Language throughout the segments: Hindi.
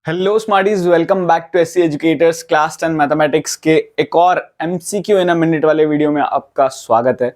Hello smarties, welcome back to SC educators class 10 mathematics के एक और एमसीक्यू इन अ मिनट वाले वीडियो में आपका स्वागत है।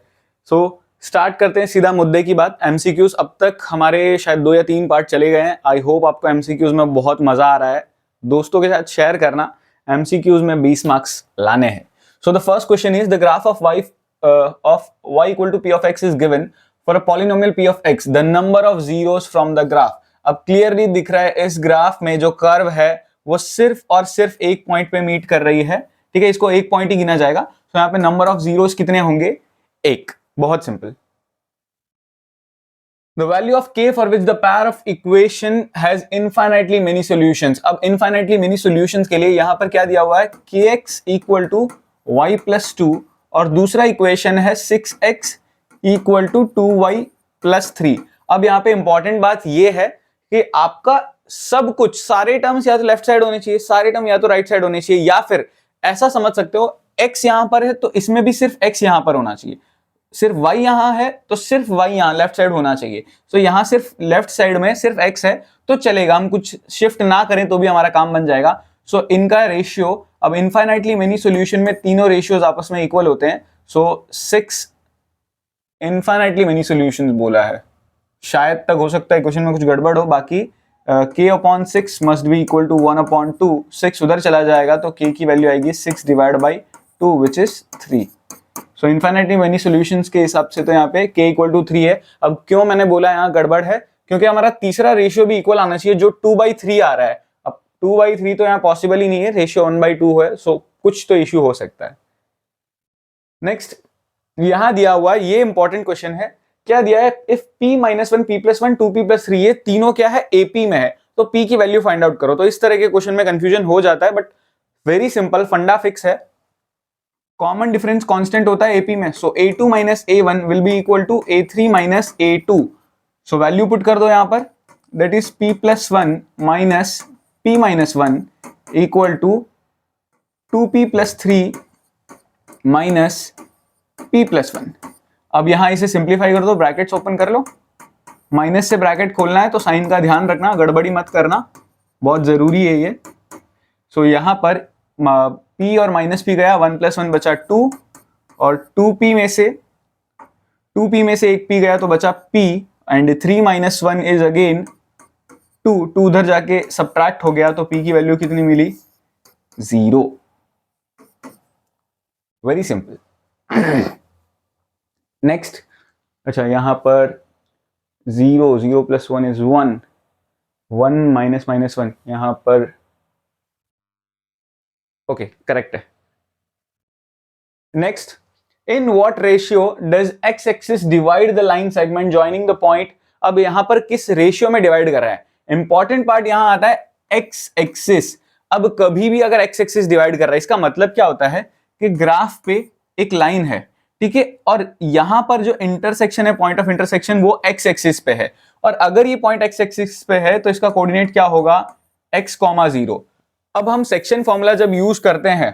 स्टार्ट करते हैं सीधा मुद्दे की बात। एमसीक्यूज अब तक हमारे शायद 2 या 3 पार्ट चले गए हैं। आई होप आपको एमसीक्यूज में बहुत मजा आ रहा है। दोस्तों के साथ शेयर करना। एमसीक्यूज में 20 मार्क्स लाने हैं। So the first question is the graph of y equal to p of x is given for a polynomial p of x, the number of zeros from the graph. अब क्लियरली दिख रहा है इस ग्राफ में जो कर्व है वो सिर्फ और सिर्फ एक पॉइंट पे मीट कर रही है। ठीक है, इसको एक पॉइंट ही गिना जाएगा। तो यहाँ पे नंबर ऑफ जीरोस कितने होंगे? एक। बहुत simple. The value of k for which the pair of equation has infinitely many solutions। अब infinitely many solutions के लिए यहां पर क्या दिया हुआ है? kx equal to y plus 2 और दूसरा इक्वेशन है 6x equal to 2y plus 3। अब यहां पे इंपॉर्टेंट बात यह है कि आपका सब कुछ, सारे टर्म्स या तो लेफ्ट साइड होने चाहिए, सारे टर्म या तो राइट साइड होने चाहिए, या फिर ऐसा समझ सकते हो x यहां पर है तो इसमें भी सिर्फ x यहां पर होना चाहिए, सिर्फ y यहां है तो सिर्फ y यहां लेफ्ट साइड होना चाहिए। तो यहां सिर्फ लेफ्ट साइड में सिर्फ x है तो चलेगा, हम कुछ शिफ्ट ना करें तो भी हमारा काम बन जाएगा। इनका रेशियो, अब इनफाइनाइटली मेनी सॉल्यूशन में तीनों रेशियोज आपस में इक्वल होते हैं। 6 इनफाइनाइटली मेनी सॉल्यूशंस बोला है, शायद तक हो सकता है क्वेश्चन में कुछ गड़बड़ हो। बाकी k upon 6 must be equal to 1 upon 2। 6 उधर चला जाएगा तो k की वैल्यू आएगी 6 divide by 2 which is 3। So infinitely many solutions के हिसाब से तो यहाँ पे k इक्वल टू 3 है। अब क्यों मैंने बोला यहाँ गड़बड़ है? क्योंकि हमारा तीसरा रेशियो भी इक्वल आना चाहिए जो 2/3 आ रहा है। अब 2/3 तो यहाँ पॉसिबल ही नहीं है, रेशियो 1/2 है। कुछ तो इश्यू हो सकता है। नेक्स्ट, यहां दिया हुआ ये इंपॉर्टेंट क्वेश्चन है। क्या दिया है? If p minus 1 p plus 1 2p plus 3 ये तीनों क्या है? AP में है, तो p की वैल्यू फाइंड आउट करो। तो इस तरह के क्वेश्चन में कंफ्यूजन हो जाता है, बट वेरी सिंपल, फंडा फिक्स है। कॉमन डिफरेंस कांस्टेंट होता है AP में। So A2 minus A1 will be equal to A3 minus A2। So value put कर दो यहां पर, that is p plus 1 minus p minus 1 equal to 2p plus 3 minus p plus 1। अब यहां इसे सिंप्लीफाई कर दो, ब्रैकेट्स ओपन कर लो। माइनस से ब्रैकेट खोलना है तो साइन का ध्यान रखना, गड़बड़ी मत करना, बहुत जरूरी है ये। यहां पर p और माइनस p गया, 1 प्लस 1 बचा 2, और 2p में से एक p गया तो बचा p, and 3 minus 1 is again 2। 2 उधर जाके सबट्रैक्ट हो गया तो p की वैल्यू कितनी मिली? 0। Very simple. नेक्स्ट, अच्छा यहां पर 0 प्लस 1 इज 1, 1 माइनस माइनस 1 यहां पर ओके करेक्ट है। Next, in what ratio does x axis divide the line segment joining the point. अब यहां पर किस रेशियो में डिवाइड कर रहा है? इंपॉर्टेंट पार्ट यहां आता है एक्स एक्सिस। अब कभी भी अगर एक्स एक्सिस डिवाइड कर रहा है, इसका मतलब क्या होता है कि ग्राफ पे एक लाइन है, ठीक है, और यहां पर जो इंटरसेक्शन है, पॉइंट ऑफ इंटरसेक्शन, वो एक्स एक्सिस पे है। और अगर ये पॉइंट एक्स एक्सिस पे है तो इसका कोऑर्डिनेट क्या होगा? x, 0। अब हम सेक्शन फॉर्मूला जब यूज करते हैं,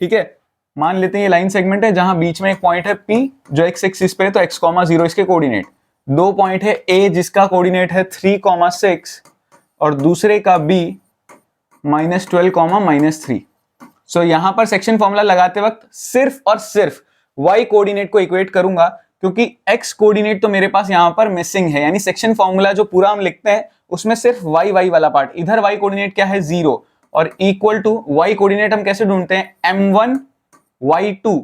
ठीक है, मान लेते हैं ये लाइन सेगमेंट है जहां बीच में एक पॉइंट है P जो x एक्सिस पे है, तो x, 0 इसके कोऑर्डिनेट। दो पॉइंट है A जिसका कोऑर्डिनेट है 3, 6 और दूसरे का B -12, -3। यहां पर सेक्शन फॉर्मूला लगाते वक्त सिर्फ और सिर्फ y कोऑर्डिनेट को इक्वेट करूंगा, क्योंकि x कोऑर्डिनेट तो मेरे पास यहां पर मिसिंग है। यानी सेक्शन फॉर्मूला जो पूरा हम लिखते हैं उसमें सिर्फ y वाला पार्ट, इधर y कोऑर्डिनेट क्या है? 0, और इक्वल टू y कोऑर्डिनेट हम कैसे ढूंढते हैं? m1 y2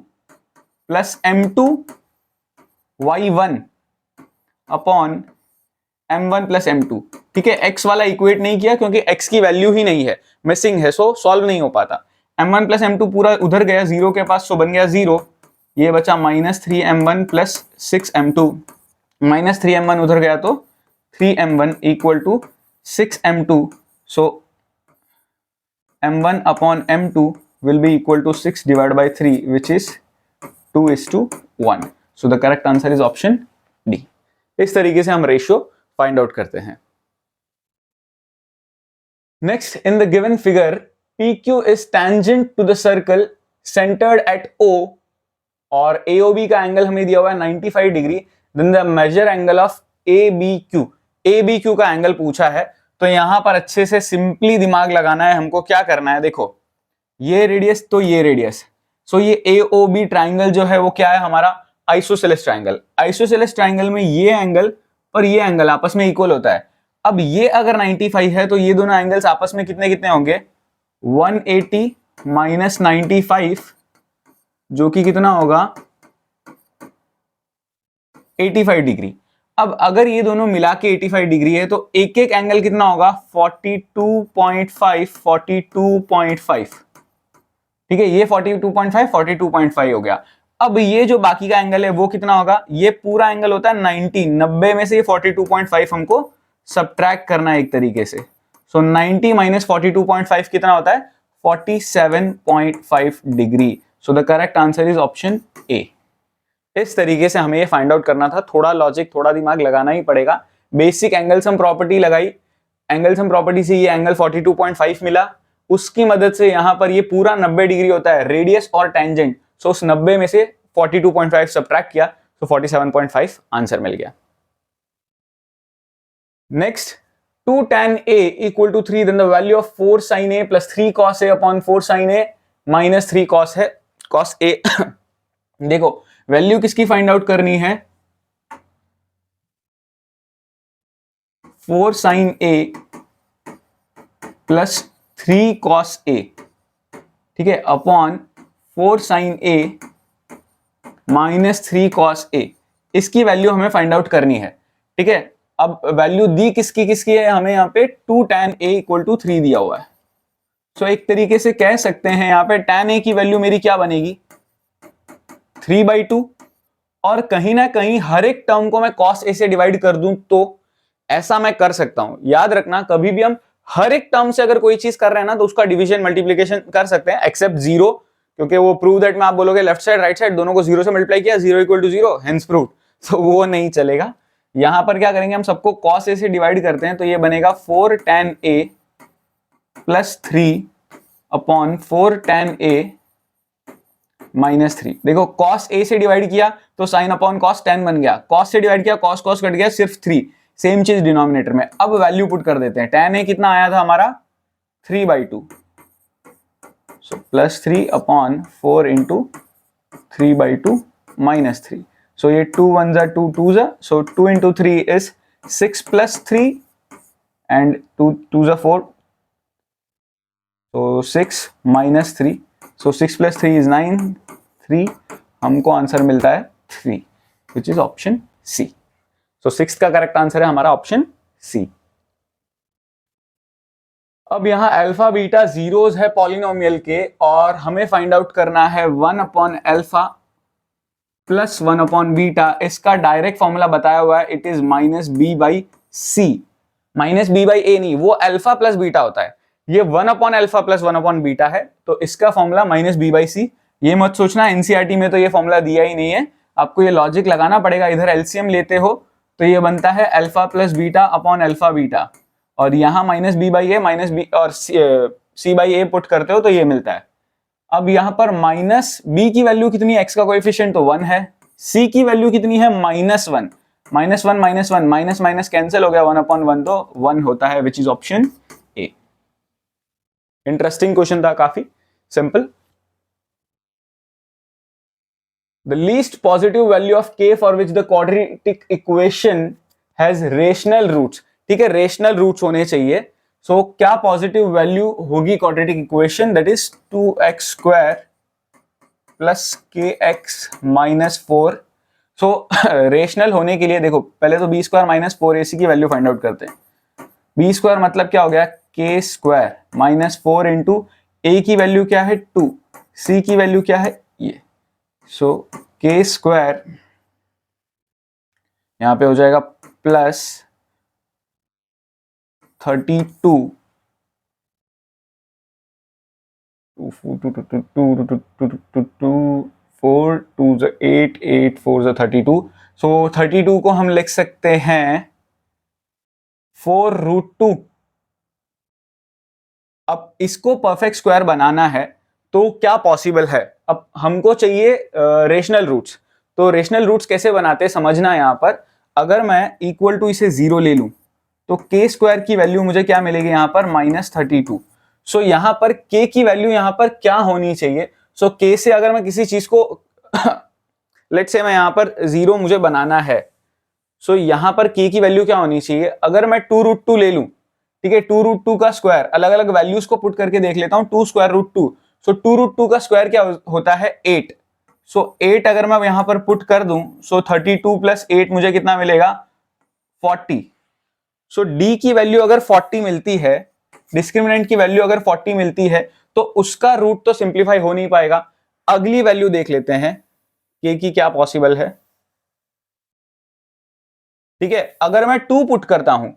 plus m2 y1 upon m1 plus m2। ठीक है, x वाला इक्वेट नहीं किया क्योंकि x की वैल्यू ही नहीं है, मिसिंग है, सो सॉल्व नहीं हो पाता। m1 प्लस m2 पूरा उधर गया 0 के पास, सो बन गया 0। ये बचा -3m1 प्लस 6m2, -3m1 उधर गया तो 3m1 equal to 6m2। So m1 upon m2 will be equal to 6 divided by 3 which is 2:1। so the correct answer is option D। इस तरीके से हम रेशियो फाइंड आउट करते हैं। Next, in the given figure PQ is tangent to the circle centered at O और AOB का एंगल हमें दिया हुआ है 95 डिग्री, then the major angle of ABQ। ABQ का एंगल पूछा है, तो यहां पर अच्छे से सिंपली दिमाग लगाना है हमको। क्या करना है, देखो ये रेडियस तो ये रेडियस, सो ये AOB ट्राइंगल जो है वो क्या है हमारा आइसोसेलेस ट्राइंगल। आइसोसेलेस ट्राइंगल में ये एंगल और ये एंगल आपस में इक्वल होता है। अब ये अगर 95 है तो ये दोनों एंगल्स आपस में कितने कितने होंगे, 180 माइनस 95 जो कि कितना होगा 85 डिग्री। अब अगर ये दोनों मिला के 85 डिग्री है तो एक एक एंगल कितना होगा 42.5 42.5। ठीक है, ये 42.5 42.5 हो गया। अब ये जो बाकी का एंगल है वो कितना होगा, ये पूरा एंगल होता है 90 में से ये 42.5 हमको सब्ट्रैक्ट करना है एक तरीके से। सो 90 माइनस 42.5 कितना होता है 47.5 degree. So the correct answer is option ए। इस तरीके से हमें ये फाइंड आउट करना था। थोड़ा लॉजिक थोड़ा दिमाग लगाना ही पड़ेगा। बेसिक एंगल सम प्रॉपर्टी लगाई, एंगल सम प्रॉपर्टी से ये एंगल 42.5 मिला, उसकी मदद से यहां पर ये पूरा 90 डिग्री होता है रेडियस और टेंजेंट। सो उस 90 में से 42.5 सब्ट्रैक्ट किया तो 47.5 आंसर मिल गया। Next 2 tan a equal to 3, then the value of 4 sin a plus 3 cos a upon 4 sin a minus 3 cos है cos a। देखो वैल्यू किसकी फाइंड आउट करनी है, 4 sin a plus 3 cos a, ठीक है, upon 4 sin a minus 3 cos a। इसकी वैल्यू हमें फाइंड आउट करनी है। ठीक है, अब वैल्यू दी किसकी किसकी है, हमें यहाँ पे 2 tan a इक्वल टू 3 दिया हुआ है। सो एक तरीके से कह सकते हैं यहाँ पे tan a की वैल्यू मेरी क्या बनेगी 3/2, और कहीं ना कहीं हर एक टर्म को मैं cos a से डिवाइड कर दूं तो ऐसा मैं कर सकता हूं। याद रखना कभी भी हम हर एक टर्म से अगर कोई चीज कर रहे हैं ना तो उसका डिवीजन मल्टीप्लिकेशन कर सकते हैं एक्सेप्ट जीरो, क्योंकि वो प्रूव दैट में आप बोलोगे लेफ्ट साइड राइट साइड दोनों को जीरो से मल्टीप्लाई किया 0 इक्वल टू 0 हेंस प्रूव्ड, तो वो नहीं चलेगा। यहां पर क्या करेंगे हम सबको cos a से डिवाइड करते हैं तो ये बनेगा 4 tan a plus 3 upon 4 tan a minus 3। देखो cos a से डिवाइड किया तो साइन अपॉन cos tan बन गया, cos से डिवाइड किया cos cos कट गया, सिर्फ 3, सेम चीज डिनोमिनेटर में। अब वैल्यू पुट कर देते हैं, tan a कितना आया था हमारा 3/2, so plus 3 upon 4 into 3/2 minus 3। सो ये 2 1 जा 2 2 जा, सो 2 इंटू 3 इज 6 प्लस 3 एंड 2 2 जा 4, so 6 minus 3, so 6 plus 3 is 9, 3, हमको आंसर मिलता है 3, which is option C। so 6 का करेक्ट आंसर है हमारा ऑप्शन C। अब यहां अल्फा बीटा जीरोस है पॉलिनोमियल के, और हमें फाइंड आउट करना है 1 upon alpha plus 1 upon beta. इसका डायरेक्ट फॉर्मूला बताया हुआ है, it is minus B by C, minus B by A नहीं, वो अल्फा प्लस बीटा होता है। ये 1 upon alpha plus 1 upon beta है, तो इसका formula minus B by C. ये मत सोचना एनसीईआरटी में तो ये फॉर्मूला दिया ही नहीं है, आपको ये लॉजिक लगाना पड़ेगा। इधर एलसीएम लेते हो तो ये बनता है alpha plus beta upon alpha beta, और यहां minus B by A minus B और सी बाई ए पुट करते हो तो ये मिलता है। अब यहां पर माइनस बी की वैल्यू कितनी, एक्स का कोएफिशिएंट तो 1 है, सी की वैल्यू कितनी है -1, -1 -1 माइनस माइनस कैंसिल हो गया, 1 अपॉन 1 तो 1 होता है, which is option A. Interesting question था, काफी सिंपल। The least positive value of k for which the quadratic equation has rational roots. ठीक है, रेशनल रूट्स होने चाहिए। सो क्या पॉजिटिव वैल्यू होगी quadratic equation, that is 2x square plus kx minus 4। So rational होने के लिए देखो पहले तो बी स्क्वायर माइनस 4ac की वैल्यू फाइंड आउट करते हैं। बी स्क्वायर मतलब क्या हो गया k स्क्वायर माइनस 4 इंटू ए की वैल्यू क्या है 2, सी की वैल्यू क्या है ये, सो k स्क्वायर यहां पे हो जाएगा प्लस 32 4 2 8 8 4 32। सो 32 को हम लिख सकते हैं 4√2। अब इसको परफेक्ट स्क्वायर बनाना है तो क्या पॉसिबल है, अब हमको चाहिए रेशनल रूट्स। तो रेशनल रूट्स कैसे बनाते हैं समझना। यहां पर अगर मैं इक्वल टू इसे 0 ले लूं तो k स्क्वायर की वैल्यू मुझे क्या मिलेगी यहाँ पर -32। सो यहाँ पर k की वैल्यू यहाँ पर क्या होनी चाहिए? सो k से अगर मैं किसी चीज को लेट्स से मैं यहाँ पर 0 मुझे बनाना है, सो यहाँ पर k की वैल्यू क्या होनी चाहिए? अगर मैं 2√2 ले लूं, ठीक है, 2√2 का स्क्वायर, अलग अलग वैल्यूज को पुट करके देख लेता हूं, 2 स्क्वायर रूट 2, सो 2√2 का स्क्वायर क्या होता है 8। सो 8 अगर मैं यहां पर पुट कर दूं, सो 32 प्लस 8 मुझे कितना मिलेगा 40। सो d की वैल्यू अगर 40 मिलती है, डिस्क्रिमिनेंट की वैल्यू अगर 40 मिलती है, तो उसका रूट तो सिंप्लीफाई हो नहीं पाएगा। अगली वैल्यू देख लेते हैं k की क्या पॉसिबल है। ठीक है, अगर मैं 2 पुट करता हूं,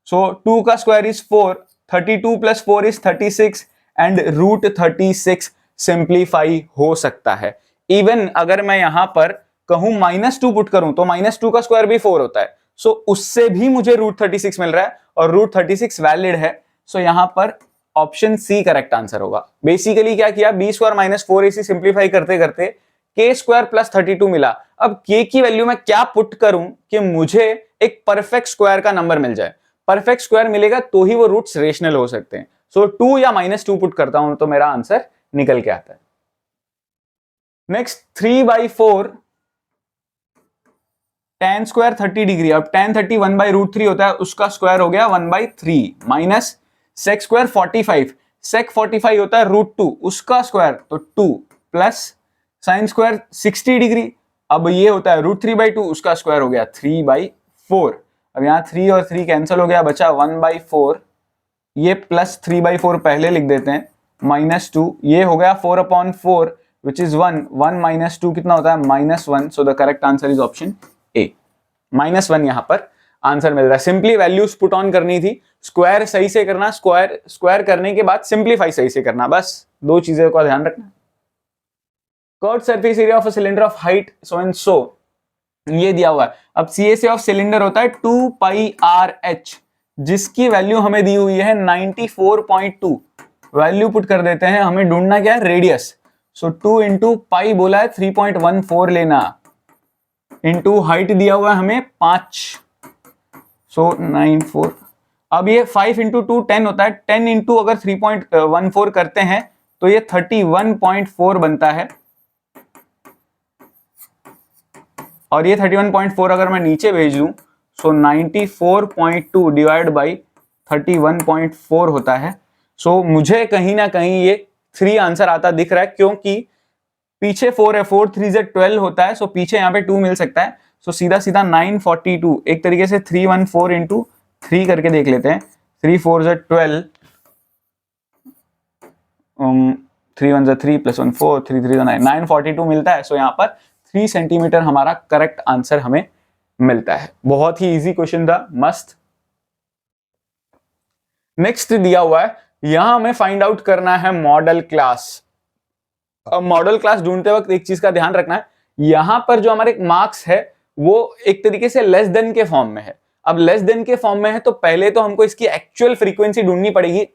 सो 2 का square is 4, 32 plus 4 is 36 and root 36 simplify हो सकता है। इवन अगर मैं यहां पर कहूं -2 पुट करूं, तो -2 का स्क्वायर भी 4 होता है, सो उससे भी मुझे रूट 36 मिल रहा है और रूट 36 वैलिड है। सो यहां पर ऑप्शन सी करेक्ट आंसर होगा। बेसिकली क्या किया, b square minus 4ac simplify करते करते k स्क्वायर प्लस 32 मिला। अब k की वैल्यू में क्या पुट करूं कि मुझे एक परफेक्ट स्क्वायर का नंबर मिल जाए। परफेक्ट स्क्वायर मिलेगा तो ही वो रूट्स रेशनल हो सकते हैं। सो 2 या -2 पुट करता हूं तो मेरा आंसर निकल के आता है। Next 3/4 tan square 30 degree. अब tan 30 1/√3 होता है, उसका स्क्वायर हो गया 1/3 माइनस sec स्क्वायर 45, sec 45 होता है √2, उसका स्क्वायर तो 2 प्लस sin स्क्वायर 60 डिग्री, अब ये होता है √3/2, उसका स्क्वायर हो गया 3/4। अब यहाँ 3 और 3 कैंसिल हो गया, बचा 1/4, ये प्लस 3/4 पहले लिख देते हैं, -2, ये हो गया 4/4 विच इज 1, 1 माइनस 2 कितना होता है -1। सो the correct answer is option ए, -1 यहां पर आंसर मिल रहा है। सिंपली वैल्यूज पुट ऑन करनी थी, स्क्वायर सही से करना, स्क्वायर करने के बाद सिंप्लीफाई सही से करना, बस दो चीजों का ध्यान रखना। Curved surface area of a cylinder of height so and सो, ये दिया हुआ है। अब CSA ऑफ सिलेंडर होता है 2πRh, जिसकी वैल्यू हमें दी हुई है 94.2। वैल्यू पुट कर देते हैं, हमें ढूंढना क्या है रेडियस। सो 2 इंटू पाई बोला है 3.14 लेना, इंटू हाइट दिया हुआ है हमें 5, सो 94। अब ये 5 इंटू 2 10 होता है, 10 इंटू अगर 3.14 करते हैं तो ये 31.4 बनता है, और ये 31.4 अगर मैं नीचे भेज दूं, सो 94.2 डिवाइड बाई 31.4 होता है। सो मुझे कहीं ना कहीं ये 3 आंसर आता दिख रहा है, क्योंकि पीछे 4 है, 4 3 से 12 होता है, सो पीछे यहाँ पे 2 मिल सकता है। सो सीधा सीधा 942, एक तरीके से 314 इंटू 3 करके देख लेते हैं, 3 4 से 12, 3 1 से 3 प्लस 1 4, 3 3 से 9, 942 मिलता है। सो यहाँ पर 3 सेंटीमीटर हमारा करेक्ट आंसर हमें मिलता है। बहुत ही इजी क्वेश्चन था, मस्त। नेक्स्ट दिया हुआ है, यहां हमें फाइंड आउट करना है मॉडल क्लास। अब मॉडल क्लास ढूंढते वक्त एक चीज का ध्यान रखना है, यहां पर जो हमारे मार्क्स है वो एक तरीके से लेस देन के फॉर्म में है। अब लेस देन के फॉर्म में है तो पहले तो हमको इसकी एक्चुअल फ्रीक्वेंसी ढूंढनी पड़ेगी।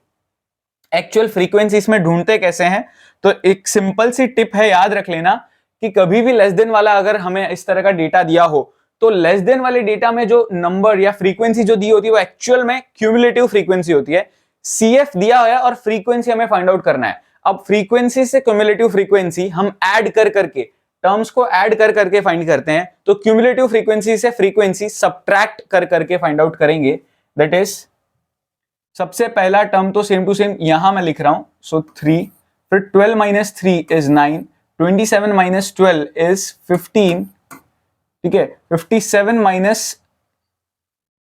एक्चुअल फ्रीक्वेंसी इसमें ढूंढते कैसे हैं, तो एक सिंपल सी टिप है, याद रख लेना कि कभी भी लेस देन वाला अगर हमें इस तरह का डेटा दिया हो, तो लेस देन वाले डेटा में जो नंबर या फ्रीक्वेंसी जो दी होती है वो एक्चुअल में क्यूमुलेटिव फ्रीक्वेंसी होती है। CF दिया है और फ्रीक्वेंसी हमें फाइंड आउट करना है। अब फ्रीक्वेंसी से क्यूमुलेटिव फ्रीक्वेंसी हम ऐड कर करके, टर्म्स को ऐड कर करके फाइंड करते हैं, तो क्यूमुलेटिव फ्रीक्वेंसी से फ्रीक्वेंसी सब्ट्रैक्ट कर करके फाइंड आउट करेंगे। दैट इज सबसे पहला टर्म तो सेम टू सेम यहां मैं लिख रहा हूं, सो 3, फिर 12 माइनस 3 इज 9, 27 माइनस 12 इज 15, ठीक है, 57 माइनस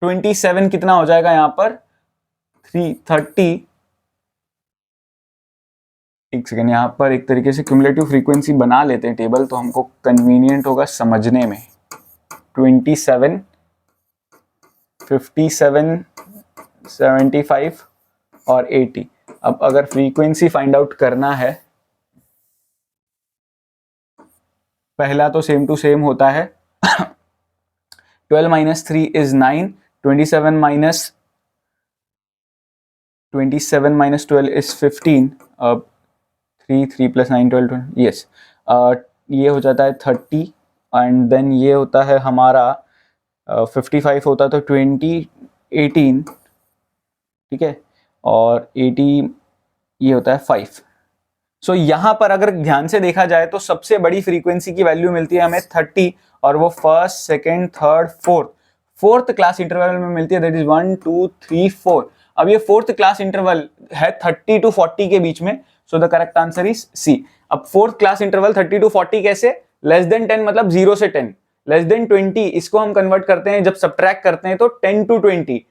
27 कितना हो जाएगा यहां पर 330। एक सेकेंड, यहां पर एक तरीके से क्यूमुलेटिव फ्रीक्वेंसी बना लेते हैं टेबल, तो हमको कन्वीनियंट होगा समझने में। 27, 57, 75 और 80। अब अगर फ्रीक्वेंसी फाइंड आउट करना है, पहला तो सेम टू सेम होता है 12 माइनस 3 इज 9, 27 माइनस 12 इज 15, अब 3 प्लस 9 12 यस, ये हो जाता है 30 एंड देन ये होता है हमारा 55 होता है तो 20 18, ठीक है, और 80 ये होता है 5। सो यहां पर अगर ध्यान से देखा जाए तो सबसे बड़ी फ्रीक्वेंसी की वैल्यू मिलती है हमें 30, और वो first, second, third, fourth class interval में मिलती है, दैट इज 1 2 3 4। अब ये फोर्थ क्लास इंटरवल है 30 to 40 के बीच में, so the correct answer is C. अब फोर्थ क्लास इंटरवल 30 to 40 कैसे, लेस देन 10 मतलब 0 से 10, लेस देन 20 इसको हम कन्वर्ट करते हैं जब सब्ट्रैक्ट करते हैं तो 10 to 20,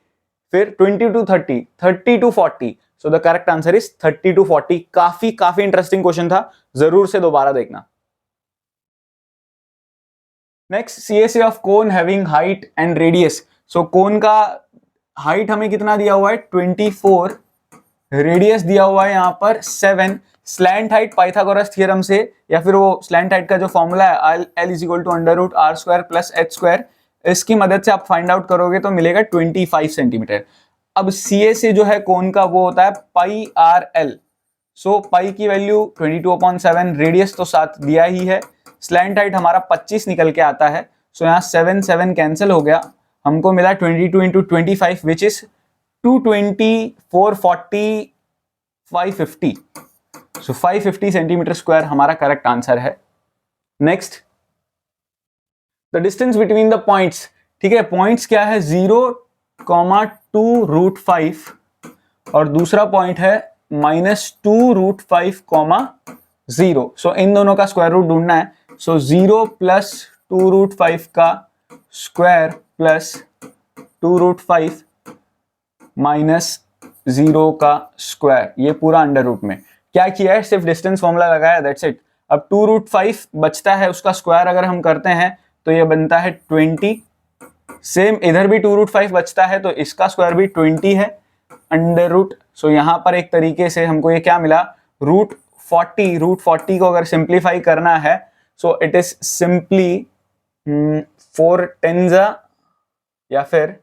फिर 20 to 30, 30 to 40। So the correct answer is 30 to 40। काफी काफी इंटरेस्टिंग क्वेश्चन था, जरूर से दोबारा देखना। Next, CSA of cone having height and radius. So cone का हाइट हमें कितना दिया हुआ है 24, रेडियस दिया हुआ है यहां पर 7। स्लैंट हाइट पाइथागोरस थ्योरम से, या फिर वो स्लैंट हाइट का जो फॉर्मूला है L is equal to under root R square plus H square, इसकी मदद से आप फाइंड आउट करोगे तो मिलेगा 25 सेंटीमीटर। अब CSA जो है कोन का वो होता है पाई आर एल। सो पाई की वैल्यू 22/7, रेडियस तो 7 दिया ही है, स्लैंट हाइट हमारा 25 निकल के आता है। सो यहाँ 7 7 कैंसिल हो गया, हमको मिला 22 into 25 which is 220, 440, 550। So 550 centimetre square हमारा करेक्ट आंसर है। Next, the distance between the points. ठीक है, पॉइंट्स क्या है 0,2√5 और दूसरा पॉइंट है -2√5, 0। इन दोनों का स्क्वायर रूट ढूंढना है। 0 प्लस 2√5 का स्क्वायर प्लस 2√5 माइनस 0 का स्क्वायर, ये पूरा अंडर रूट में। क्या किया है, सिर्फ डिस्टेंस फॉर्मूला लगाया, दैट्स इट। अब 2√5 बचता है, उसका स्क्वायर अगर हम करते हैं तो ये बनता है 20। सेम इधर भी 2√5 बचता है तो इसका स्क्वायर भी 20 है, अंडर रूट। सो यहां पर एक तरीके से हमको ये क्या मिला, √40 को अगर सिंप्लीफाई करना है, सो इट इज सिंपली 4 10 या फिर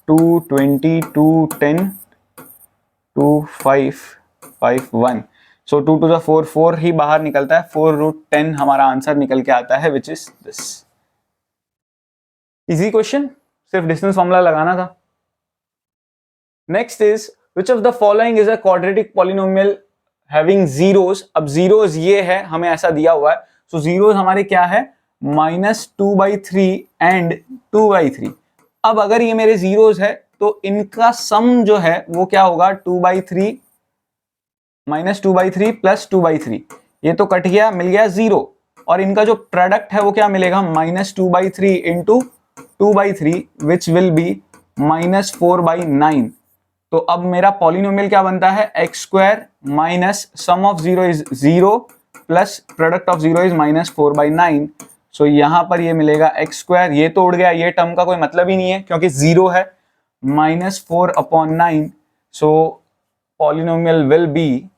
220, 210, 2551। सो 2 to the 4, 4 ही बाहर निकलता है, 4√10 हमारा आंसर निकल के आता है which is this. Easy question, सिर्फ डिस्टेंस फॉर्मूला लगाना था। Next is which of the following is a quadratic polynomial having zeros. अब जीरोस ये है, हमें ऐसा दिया हुआ है। सो जीरोस हमारे क्या है, -2/3 एंड 2/3। अब अगर ये मेरे जीरोस है तो इनका सम जो है वो क्या होगा, 2/3 -2/3 प्लस 2/3, ये तो कट गया, मिल गया 0। और इनका जो प्रोडक्ट है वो क्या मिलेगा, -2/3 इंटू 2/3 विच विल बी -4/9। तो अब मेरा पॉलिनोमियल क्या बनता है, x² minus sum of 0 is 0 plus product of 0 is -4/9। सो यहां पर ये मिलेगा x², ये तो उड़ गया, ये टर्म का कोई मतलब ही नहीं है क्योंकि 0 है, -4/9। सो पॉलिनोमियल विल बी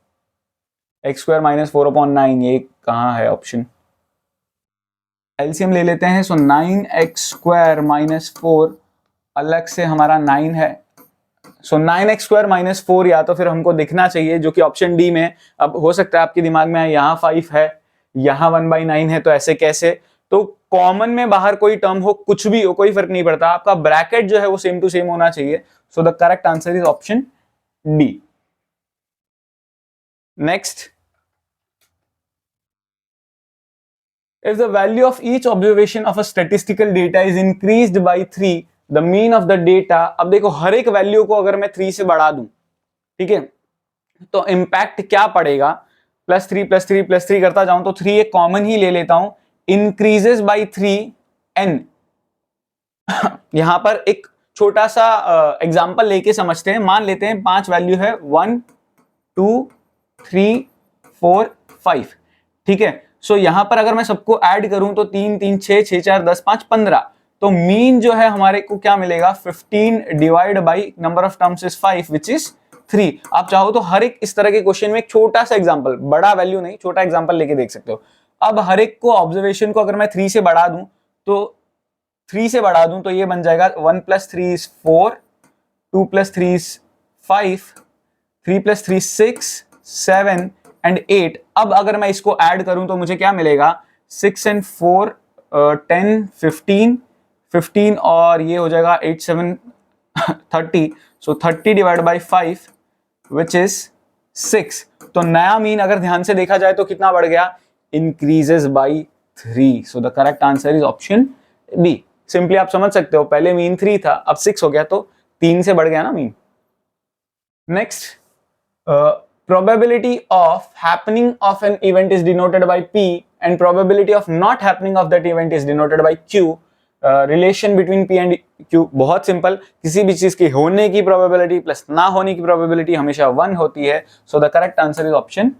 x² -4/9। ये कहां है ऑप्शन, एलसीएम ले लेते हैं। सो 9x² - 4 अलग से हमारा 9 है। सो 9x² - 4 या तो फिर हमको दिखना चाहिए जो कि ऑप्शन डी में। अब हो सकता है आपके दिमाग में यहाँ 5 है, यहाँ 1/9 है, तो ऐसे कैसे। तो कॉमन में बाहर कोई टर्म हो, कुछ भी हो, कोई फर्क नहीं पड़ता, आपका ब्रैकेट जो है वो सेम टू सेम होना चाहिए। सो the correct answer is option D. Next, if the value of each observation of a statistical data is increased by 3, the mean of the data। अब देखो हर एक वैल्यू को अगर मैं 3 से बढ़ा दूं, ठीक है, तो इंपैक्ट क्या पड़ेगा, +3 +3 +3 करता जाऊं तो 3 एक कॉमन ही ले लेता हूं, इंक्रीजेस बाई 3 n। यहां पर एक छोटा सा एग्जांपल लेके समझते हैं। मान लेते हैं 5 वैल्यू है, 1 2 3 4 5, ठीक है। सो यहां पर अगर मैं सबको ऐड करूं तो 3 3 6 6 4 10 5 15, तो मीन जो है हमारे को क्या मिलेगा, 15 divide by number of terms is 5 which is 3। आप चाहो तो हर एक इस तरह के क्वेश्चन में एक छोटा सा एग्जांपल, बड़ा वैल्यू नहीं, छोटा एग्जांपल लेके देख सकते हो। अब हर एक को ऑब्जर्वेशन को अगर मैं 3 से बढ़ा दूं तो ये बन जाएगा 1 + 3 is 4, 2 + 3 is 5, 3 + 3 6 7 एंड 8। अब अगर मैं इसको ऐड करूं तो मुझे क्या मिलेगा, 6 and 4 10 15 15 और ये हो जाएगा 8 7 30, सो 30 डिवाइड बाई 5 विच इज 6। तो नया मीन अगर ध्यान से देखा जाए तो कितना बढ़ गया, increases by 3। So the correct answer is option B. Simply आप समझ सकते हो, पहले मीन 3 था, अब 6 हो गया, तो 3 से बढ़ गया ना mean. Next, probability of happening of an event is denoted by P and probability of not happening of that event is denoted by Q. Relation between P and Q बहुत सिंपल, किसी भी चीज की होने की प्रोबेबिलिटी प्लस ना होने की प्रोबेबिलिटी हमेशा 1 होती है। So the correct answer is option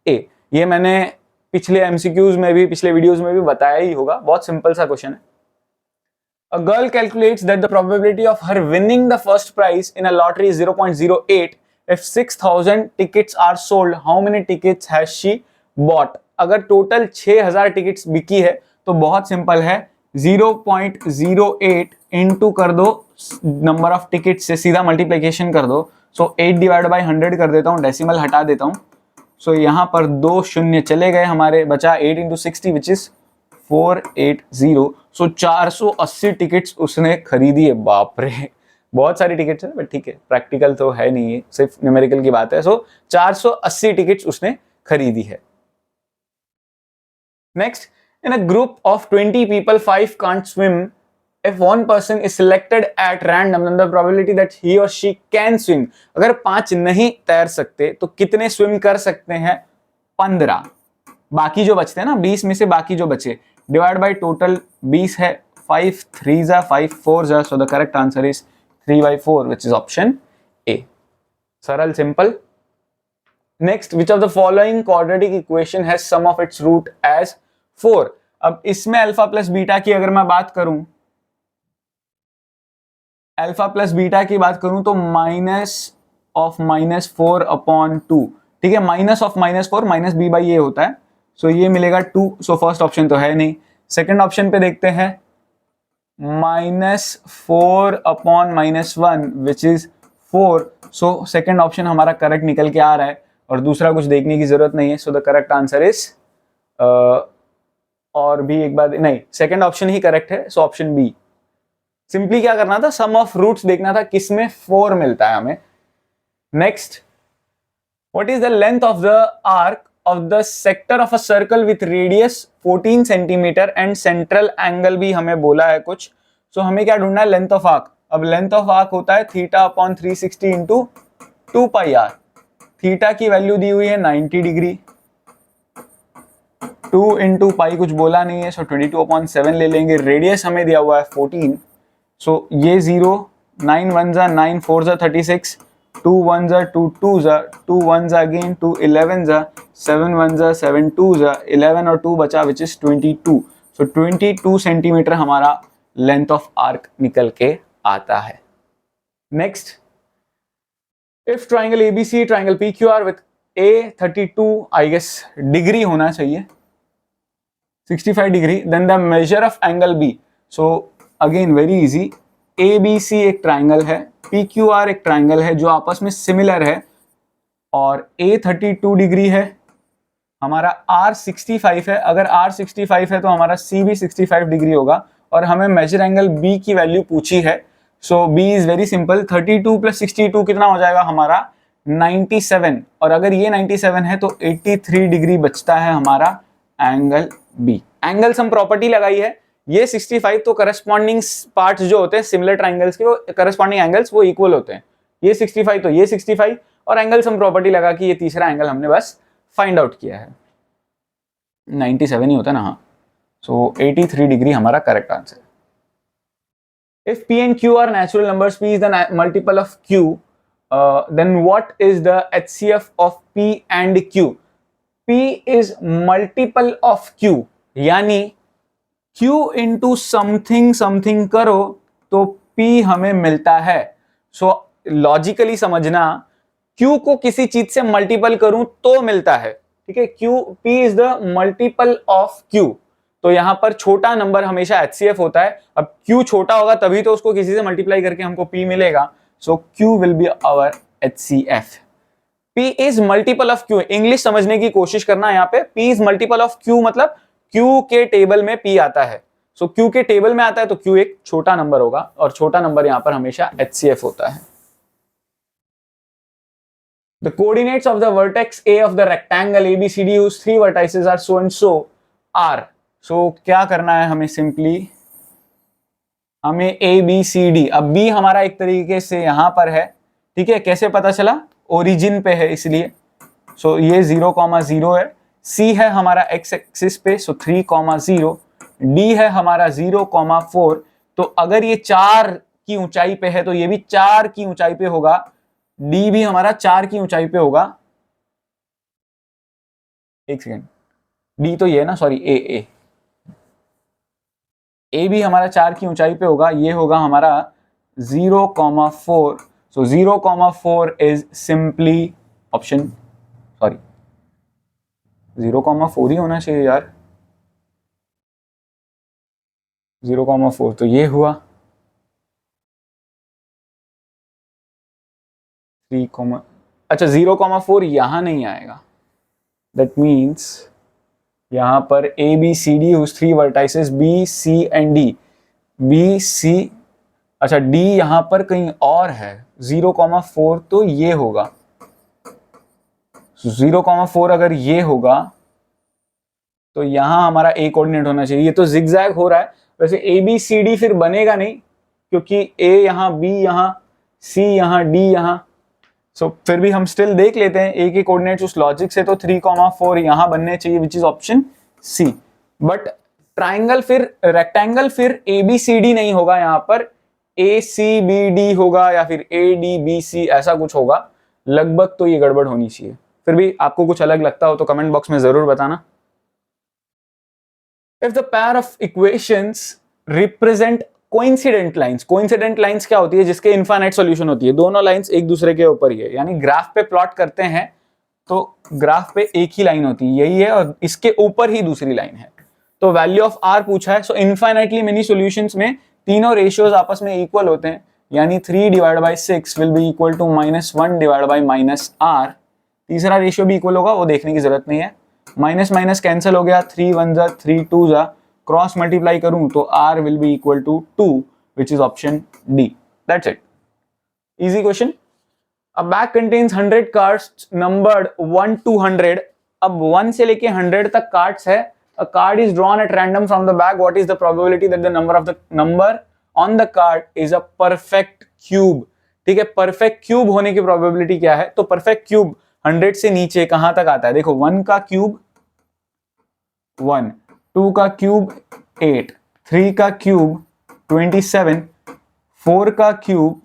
ए। ये मैंने पिछले एमसीक्यूज में भी, पिछले वीडियोस में भी बताया ही होगा, बहुत सिंपल सा क्वेश्चन है। A girl calculates that the probability of her winning the first prize in a lottery is 0.08. If 6,000 tickets are sold, how many tickets has she bought? अगर टोटल 6,000 टिकट्स बिकी है तो बहुत सिंपल है, 0.08 इंटू कर दो नंबर ऑफ टिकट से, सीधा मल्टीप्लीकेशन कर दो। सो 8 डिवाइड बाई 100 कर देता हूँ, डेसिमल हटा देता हूँ। सो यहाँ पर 2 शून्य चले गए हमारे, बचा 8 into 60 which is 480। So 480 tickets उसने खरीदी है। बाप रे, बहुत सारी टिकट्स है, बट ठीक है, प्रैक्टिकल तो है नहीं, है सिर्फ न्यूमेरिकल की बात है। सो 480 टिकट्स उसने खरीदी है। Next, in a group of 20 people 5 can't swim, if one person is selected at random then the probability that he or she can swim, अगर 5 नहीं तैर सकते तो कितने स्विम कर सकते हैं, 15। बाकी जो बचते हैं ना 20 में से बाकी जो बचे, डिवाइड बाय टोटल 20 है, 5 3 जा 5 4 जा। So the correct answer is 3/4 which is option A. सरल, simple. Next, which of the following quadratic equation has sum of its root as 4। अब इसमें अल्फा प्लस बीटा की अगर मैं बात करूं, अल्फा प्लस बीटा की बात करूं तो माइनस ऑफ -4/2, ठीक है, minus of -4 minus B by A होता है। सो ये मिलेगा 2। सो फर्स्ट ऑप्शन तो है नहीं। सेकंड ऑप्शन पे देखते हैं, -4/-1 which is 4। So second option हमारा करेक्ट निकल के आ रहा है और दूसरा कुछ देखने की जरूरत नहीं है। So the correct answer is, और भी एक बार नहीं, सेकंड ऑप्शन ही करेक्ट है। सो ऑप्शन बी। सिंपली क्या करना था, सम ऑफ रूट्स देखना था, किसमें 4 मिलता है हमें। Next, what is the length of the arc of the sector of a circle with radius 14 centimetre and central angle भी हमें बोला है कुछ। सो हमें क्या ढूंढना है, लेंथ ऑफ आर्क। अब लेंथ ऑफ आर्क होता है θ/360 इंटू 2πr। थीटा की वैल्यू दी हुई है 90 डिग्री, 2 इंटू पाई कुछ बोला नहीं है, सो 22/7 ले लेंगे। रेडियस हमें दिया हुआ है 14। सो ये 0, 9 1 जा 9, 4 जा 36, 2 1 जा 2 2 जा 2 1 जा अगेन 2 11 जा 7 1 जा 7 2 जा 11 और 2 बचा विच इज 22। सो 22 सेंटीमीटर हमारा लेंथ ऑफ आर्क निकल के आता है। Next, if triangle ABC triangle PQR with A 32 I guess degree होना चाहिए, 65 degree, then the major of angle B. So again very easy, A B C एक ट्राइंगल है, पी क्यू आर एक ट्राइंगल है जो आपस में सिमिलर है, और ए 32 डिग्री है, हमारा आर 65 है। अगर आर 65 है तो हमारा सी भी 65 डिग्री होगा, और हमें मेजर एंगल बी की वैल्यू पूछी है। So B is very simple, 32 plus 62 कितना हो जाएगा हमारा 97, और अगर ये 97 है तो 83 डिग्री बचता है हमारा angle B. Angle sum property लगाई है, ये 65 तो करस्पॉन्डिंग पार्ट्स जो होते हैं सिमिलर ट्राइंगल्स के, वो करस्पॉन्डिंग एंगल्स वो इक्वल होते हैं। ये 65 तो ये 65, और एंगल सम प्रॉपर्टी लगा कि ये तीसरा एंगल हमने बस फाइंड आउट किया है, 97 ही होता है ना। हाँ, सो 83 डिग्री हमारा correct answer. If P and Q are natural numbers, P is the multiple of Q, then what is the HCF of P and Q? P is multiple of Q, यानी Q into something something करो तो P हमें मिलता है। सो लॉजिकली समझना, Q को किसी चीज से मल्टीपल करूं तो मिलता है, ठीक है। Q, P is the multiple of Q, तो यहां पर छोटा नंबर हमेशा HCF होता है। अब Q छोटा होगा तभी तो उसको किसी से मल्टीप्लाई करके हमको P मिलेगा। So Q will be our HCF। P is multiple of Q, English समझने की कोशिश करना यहाँ पे। P is multiple of Q मतलब Q के टेबल में P आता है। सो Q के टेबल में आता है तो Q एक छोटा नंबर होगा और छोटा नंबर यहां पर हमेशा HCF होता है। The coordinates of the vertex A of the rectangle ABCD whose three vertices are so and so are, so क्या करना है हमें, सिंपली हमें ABCD, अब B हमारा एक तरीके से यहां पर है, ठीक है, कैसे पता चला, ओरिजिन पे है इसलिए, सो ये 0,0 है, C है हमारा x एक्सिस पे, सो 3,0, D है हमारा 0,4, तो अगर ये 4 की ऊंचाई पे है तो ये भी 4 की ऊंचाई पे होगा, D भी हमारा 4 की ऊंचाई पे होगा, एक सेकेंड, D तो ये है ना, सॉरी A भी हमारा 4 की ऊंचाई पे होगा, ये होगा हमारा 0,4, सो 0,4 इज सिंपली ऑप्शन, सॉरी 0,4 ही होना चाहिए यार, 0,4 तो ये हुआ 3, अच्छा 0,4 यहां नहीं आएगा, दैट मीन्स यहां पर ABCD whose three vertices B C and D, B C, अच्छा D यहां पर कहीं और है, 0,4 तो ये होगा, 0,4 अगर ये होगा तो यहां हमारा A कोऑर्डिनेट होना चाहिए, ये तो जिगजैग हो रहा है, वैसे ABCD फिर बनेगा नहीं क्योंकि A यहां, B यहां, C यहां, D यहां, सो फिर भी हम स्टिल देख लेते हैं A के कोऑर्डिनेट्स उस लॉजिक से, तो 3,4 यहां बनने चाहिए विच is option C, but triangle फिर रेक्टेंगल फिर ABCD नहीं होगा, यहां पर ACBD होगा या फिर ADBC ऐसा कुछ होगा, लगभग तो ये गड़बड़ होनी चाहिए, फिर भी आपको कुछ अलग लगता हो तो कमेंट बॉक्स में जरूर बताना। If the pair of equations represent coincident lines क्या होती है, जिसके इनफाइनाइट सॉल्यूशन होती है, दोनों लाइंस एक दूसरे के ऊपर ही है, यानी ग्राफ पे प्लॉट करते हैं तो ग्राफ पे एक ही लाइन होती है, यही है, और इसके ऊपर ही दूसरी लाइन है, तो वैल्यू ऑफ R पूछा है, सो इनफाइनाइटली मेनी सॉल्यूशंस में तीनों रेशियोज आपस में इक्वल होते हैं, यानी 3/6 will be equal to -1/-R, तीसरा रेशियो भी इक्वल होगा, वो देखने की जरूरत नहीं है, माइनस माइनस कैंसिल हो गया, 3 1 जा 3 2 जा, क्रॉस मल्टीप्लाई करूं तो R will be equal to 2 which is option D, that's it, easy question. A bag contains 100 cards numbered 1 to 100, अब 1 से लेके 100 तक कार्ड्स है, a card is drawn at random from the bag, what is the probability that the number on the card is a perfect cube, ठीक है, परफेक्ट क्यूब होने की प्रोबेबिलिटी क्या है, तो परफेक्ट क्यूब 100 से नीचे कहां तक आता है, देखो 1 का क्यूब 1, 2 का क्यूब 8, 3 का क्यूब 27, 4 का क्यूब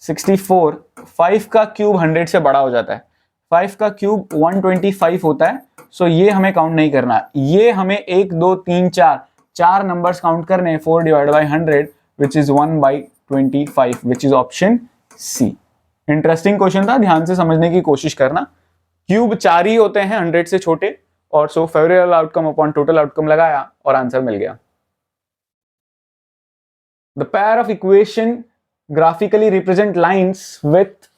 64, 5 का क्यूब 100 से बड़ा हो जाता है, 5 का क्यूब 125 होता है, सो ये हमें काउंट नहीं करना, ये हमें 1 2 3 4 नंबर्स काउंट करने हैं, 4/100 which is 1/25 which is option C। Interesting question था, ध्यान से समझने की कोशिश करना, क्यूब 4 ही होते हैं 100 से छोटे, और so favourable outcome upon total outcome लगाया और आंसर मिल गया। The pair of equation graphically represent lines with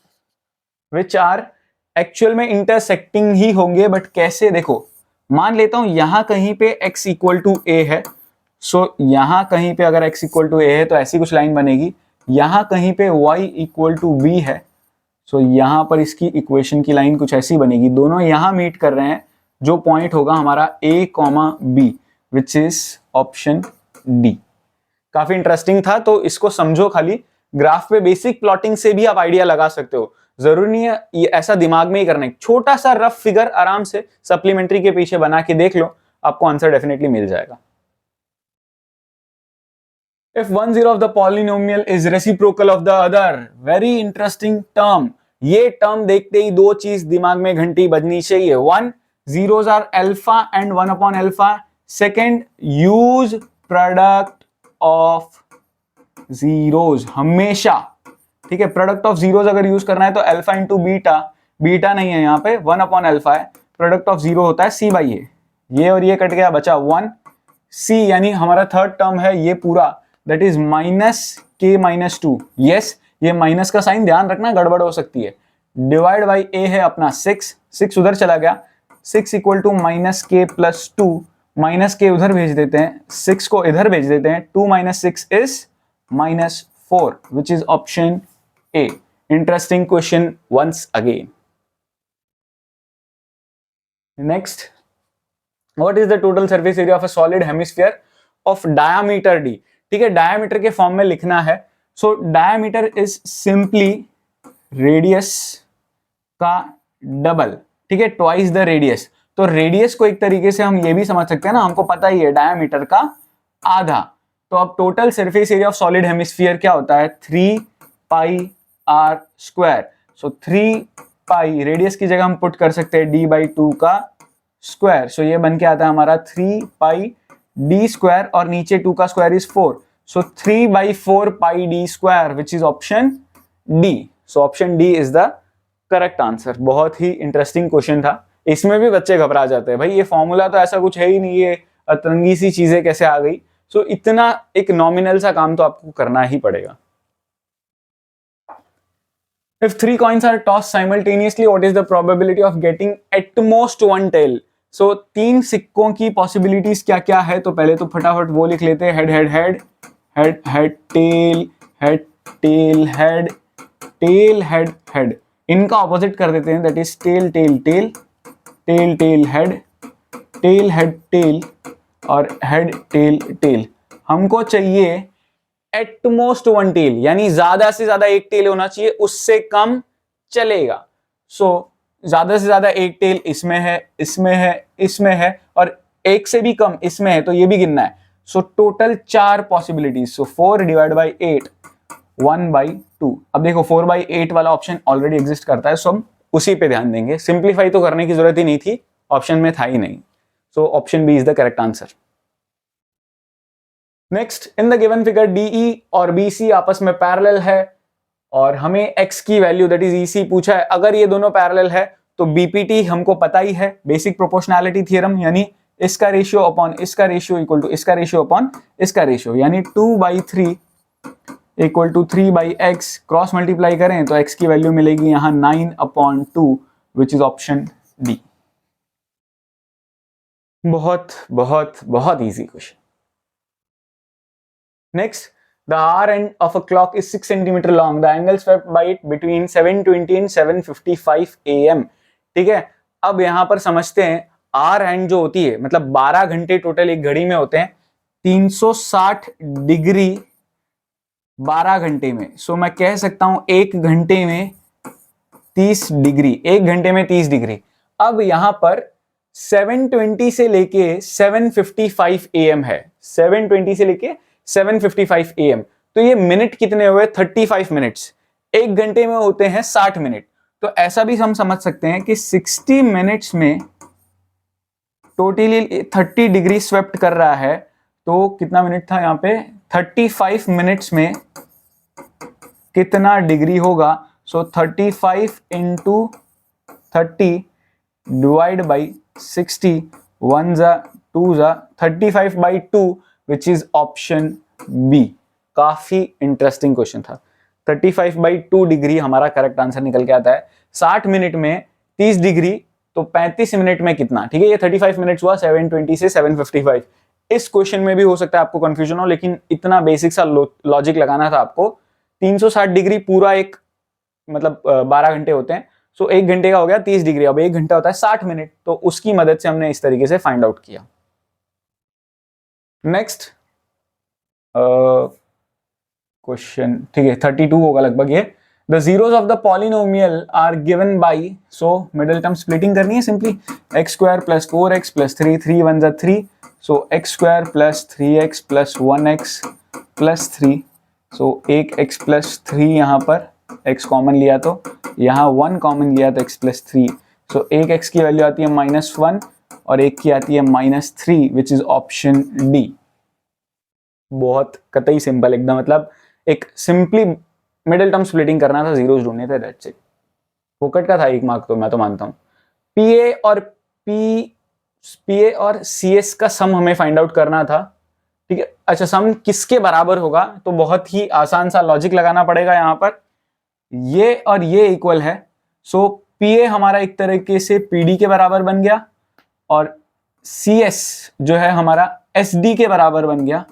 which are actual में इंटरसेक्टिंग ही होंगे, बट कैसे, देखो मान लेता हूं यहां कहीं पे x इक्वल टू a है, सो यहां कहीं पे अगर x इक्वल टू a है तो ऐसी कुछ लाइन बनेगी, यहां कहीं पे y इक्वल टू b है, सो यहां पर इसकी इक्वेशन की लाइन कुछ ऐसी बनेगी, दोनों यहां मीट कर रहे हैं, जो पॉइंट होगा हमारा a, b which is option D। काफी इंटरेस्टिंग था, तो इसको समझो, खाली ग्राफ पे बेसिक प्लॉटिंग से भी आप आइडिया लगा सकते हो, जरूरी नहीं है ये ऐसा दिमाग में ही करना है, छोटा सा रफ फिगर आराम से सप्लीमेंट्री के पीछे बना के देख लो, आपको आंसर डेफिनेटली मिल जाएगा। If one zero of the polynomial is reciprocal of the other, very interesting term, ये टर्म देखते ही दो चीज दिमाग में घंटी बजनी चाहिए, 1 zeros are alpha and 1 upon alpha, second use product of zeros हमेशा, ठीक है, प्रोडक्ट ऑफ जीरोस अगर यूज करना है तो अल्फा इंटू बीटा, बीटा नहीं है यहाँ पे, 1 अपॉन अल्फा है, प्रोडक्ट ऑफ जीरो होता है C/A, ये और ये कट गया, बचा 1 C, यानी हमारा थर्ड टर्म है ये पूरा, दैट इज -k-2, यस, ये माइनस का साइन ध्यान रखना, गड़बड़ हो सकती है, डिवाइड बाई a है अपना 6 उधर चला गया, 6 इक्वल टू -k+2 माइनस के उधर भेज देते हैं, 6 को इधर भेज देते हैं, 2 - 6 is -4 which is option A. Interesting question once अगेन। Next, what is the total surface area of a solid hemisphere of diameter d। ठीक है, डायामीटर के फॉर्म में लिखना है। So diameter is simply radius का डबल, ठीक है, ट्वाइस द रेडियस। तो रेडियस को एक तरीके से हम ये भी समझ सकते हैं ना, हमको पता ही है डायामीटर का आधा। तो अब total surface area of solid hemisphere क्या होता है, 3πr²। सो 3π रेडियस की जगह हम पुट कर सकते हैं d/2 का स्क्वायर। सो ये बन के आता है हमारा 3πd² और नीचे 2 का square is 4। So 3/4πd² which is option D. So option D is the correct answer. बहुत ही इंटरेस्टिंग क्वेश्चन था। इसमें भी बच्चे घबरा जाते हैं, भाई ये फॉर्मूला तो ऐसा कुछ है ही नहीं, ये अतरंगी सी चीजें कैसे आ गई। सो इतना एक नॉमिनल सा काम तो आपको करना ही पड़ेगा। If 3 coins are tossed simultaneously, what is the probability of getting at most one tail? So 3 सिक्कों की पॉसिबिलिटीज क्या क्या है, तो पहले तो फटाफट वो लिख लेते हैं, head head head, head head tail, head tail head, tail head head. इनका ऑपोजिट कर देते हैं, that is tail tail tail, tail tail head, tail head tail और हेड टेल टेल। हमको चाहिए एट मोस्ट वन टेल, यानी ज्यादा से ज्यादा एक टेल होना चाहिए, उससे कम चलेगा। सो ज्यादा से ज्यादा एक टेल इसमें है, इसमें है, इसमें है, और एक से भी कम इसमें है, तो ये भी गिनना है। So total 4 possibilities. सो 4 / 8 1/2। अब देखो 4/8 वाला ऑप्शन ऑलरेडी एग्जिस्ट करता है, सो हम उसी पे ध्यान देंगे। सिंप्लीफाई तो करने की जरूरत ही नहीं थी, ऑप्शन में था ही नहीं। So option B is the correct answer. Next, in the given figure DE और BC आपस में पैरेलल है और हमें x की वैल्यू दैट इज EC पूछा है। अगर ये दोनों पैरेलल है तो BPT हमको पता ही है, बेसिक प्रोपोर्शनैलिटी थ्योरम, यानी इसका रेशियो अपॉन इसका रेशियो इक्वल टू इसका रेशियो अपॉन इसका रेशियो, यानी 2/3 equal to 3/x। Cross multiply करें तो x की वैल्यू मिलेगी यहां 9/2 विच इज ऑप्शन डी। बहुत बहुत बहुत easy question. Next, the R end of a clock is 6 centimeter long. The angle swept by it between 7:20 and 7:55 AM. ठीक है, अब यहां पर समझते हैं R end जो होती है, मतलब 12 घंटे टोटल एक घड़ी में होते हैं, 360 डिग्री 12 घंटे में। सो मैं कह सकता हूं एक घंटे में 30 डिग्री, एक घंटे में 30 डिग्री। अब यहां पर 7:20 से लेके 7:55 AM है, 7:20 से लेके 7:55 AM। तो ये मिनट कितने हुए, 35 मिनट्स। एक घंटे में होते हैं 60 मिनट। तो ऐसा भी हम समझ सकते हैं कि 60 मिनट्स में टोटली 30 डिग्री स्वेप्ट कर रहा है। तो कितना मिनट था यहाँ पे, 35 मिनट्स में कितना डिग्री होगा। सो 35 इंटू 30 डिवाइड बाई 60, 1 जा 2 जा 35/2 विच इज ऑप्शन बी। काफी इंटरेस्टिंग क्वेश्चन था। 35/2 डिग्री हमारा करेक्ट आंसर निकल के आता है। 60 मिनट में 30 डिग्री, तो 35 मिनट में कितना, ठीक है, ये 35 मिनट्स हुआ 7:20 से 7:55। इस क्वेश्चन में भी हो सकता है आपको कंफ्यूजन हो, लेकिन इतना बेसिक सा लॉजिक लगाना था आपको। 360 डिग्री पूरा एक, मतलब 12 घंटे होते हैं। सो एक घंटे का हो गया 30 डिग्री, अब एक घंटा होता है 60 मिनट, तो उसकी मदद से हमने इस तरीके से फाइंड आउट किया। नेक्स्ट क्वेश्चन, ठीक है, 32 होगा लगभग ये। The zeros of the polynomial are given by, so middle term splitting करनी है सिंपली, x² + 4x + 3, 3 1 जा 3, सो x² + 3x + 1x + 3, सो 1x + 3 यहाँ पर x कॉमन लिया तो यहाँ 1 कॉमन लिया तो x + 3, सो एक x की वैल्यू आती है -1 और एक की आती है -3 विच इज ऑप्शन डी। बहुत कतई सिंपल एकदम, मतलब एक सिंपली मिडिल टर्म स्प्लिटिंग करना था, जीरोस ढूंढने थे, दैट्स इट। फोकट का था 1 मार्क, तो मैं तो मानता हूं। पीए और सीएस का सम हमें फाइंड आउट करना था, ठीक है। अच्छा, सम किसके बराबर होगा, तो बहुत ही आसान सा लॉजिक लगाना पड़ेगा यहां पर। ये और ये इक्वल है, सो पीए हमारा एक तरीके से पीडी के बराबर बन गया और CS जो है हमारा SD के बराबर बन गया।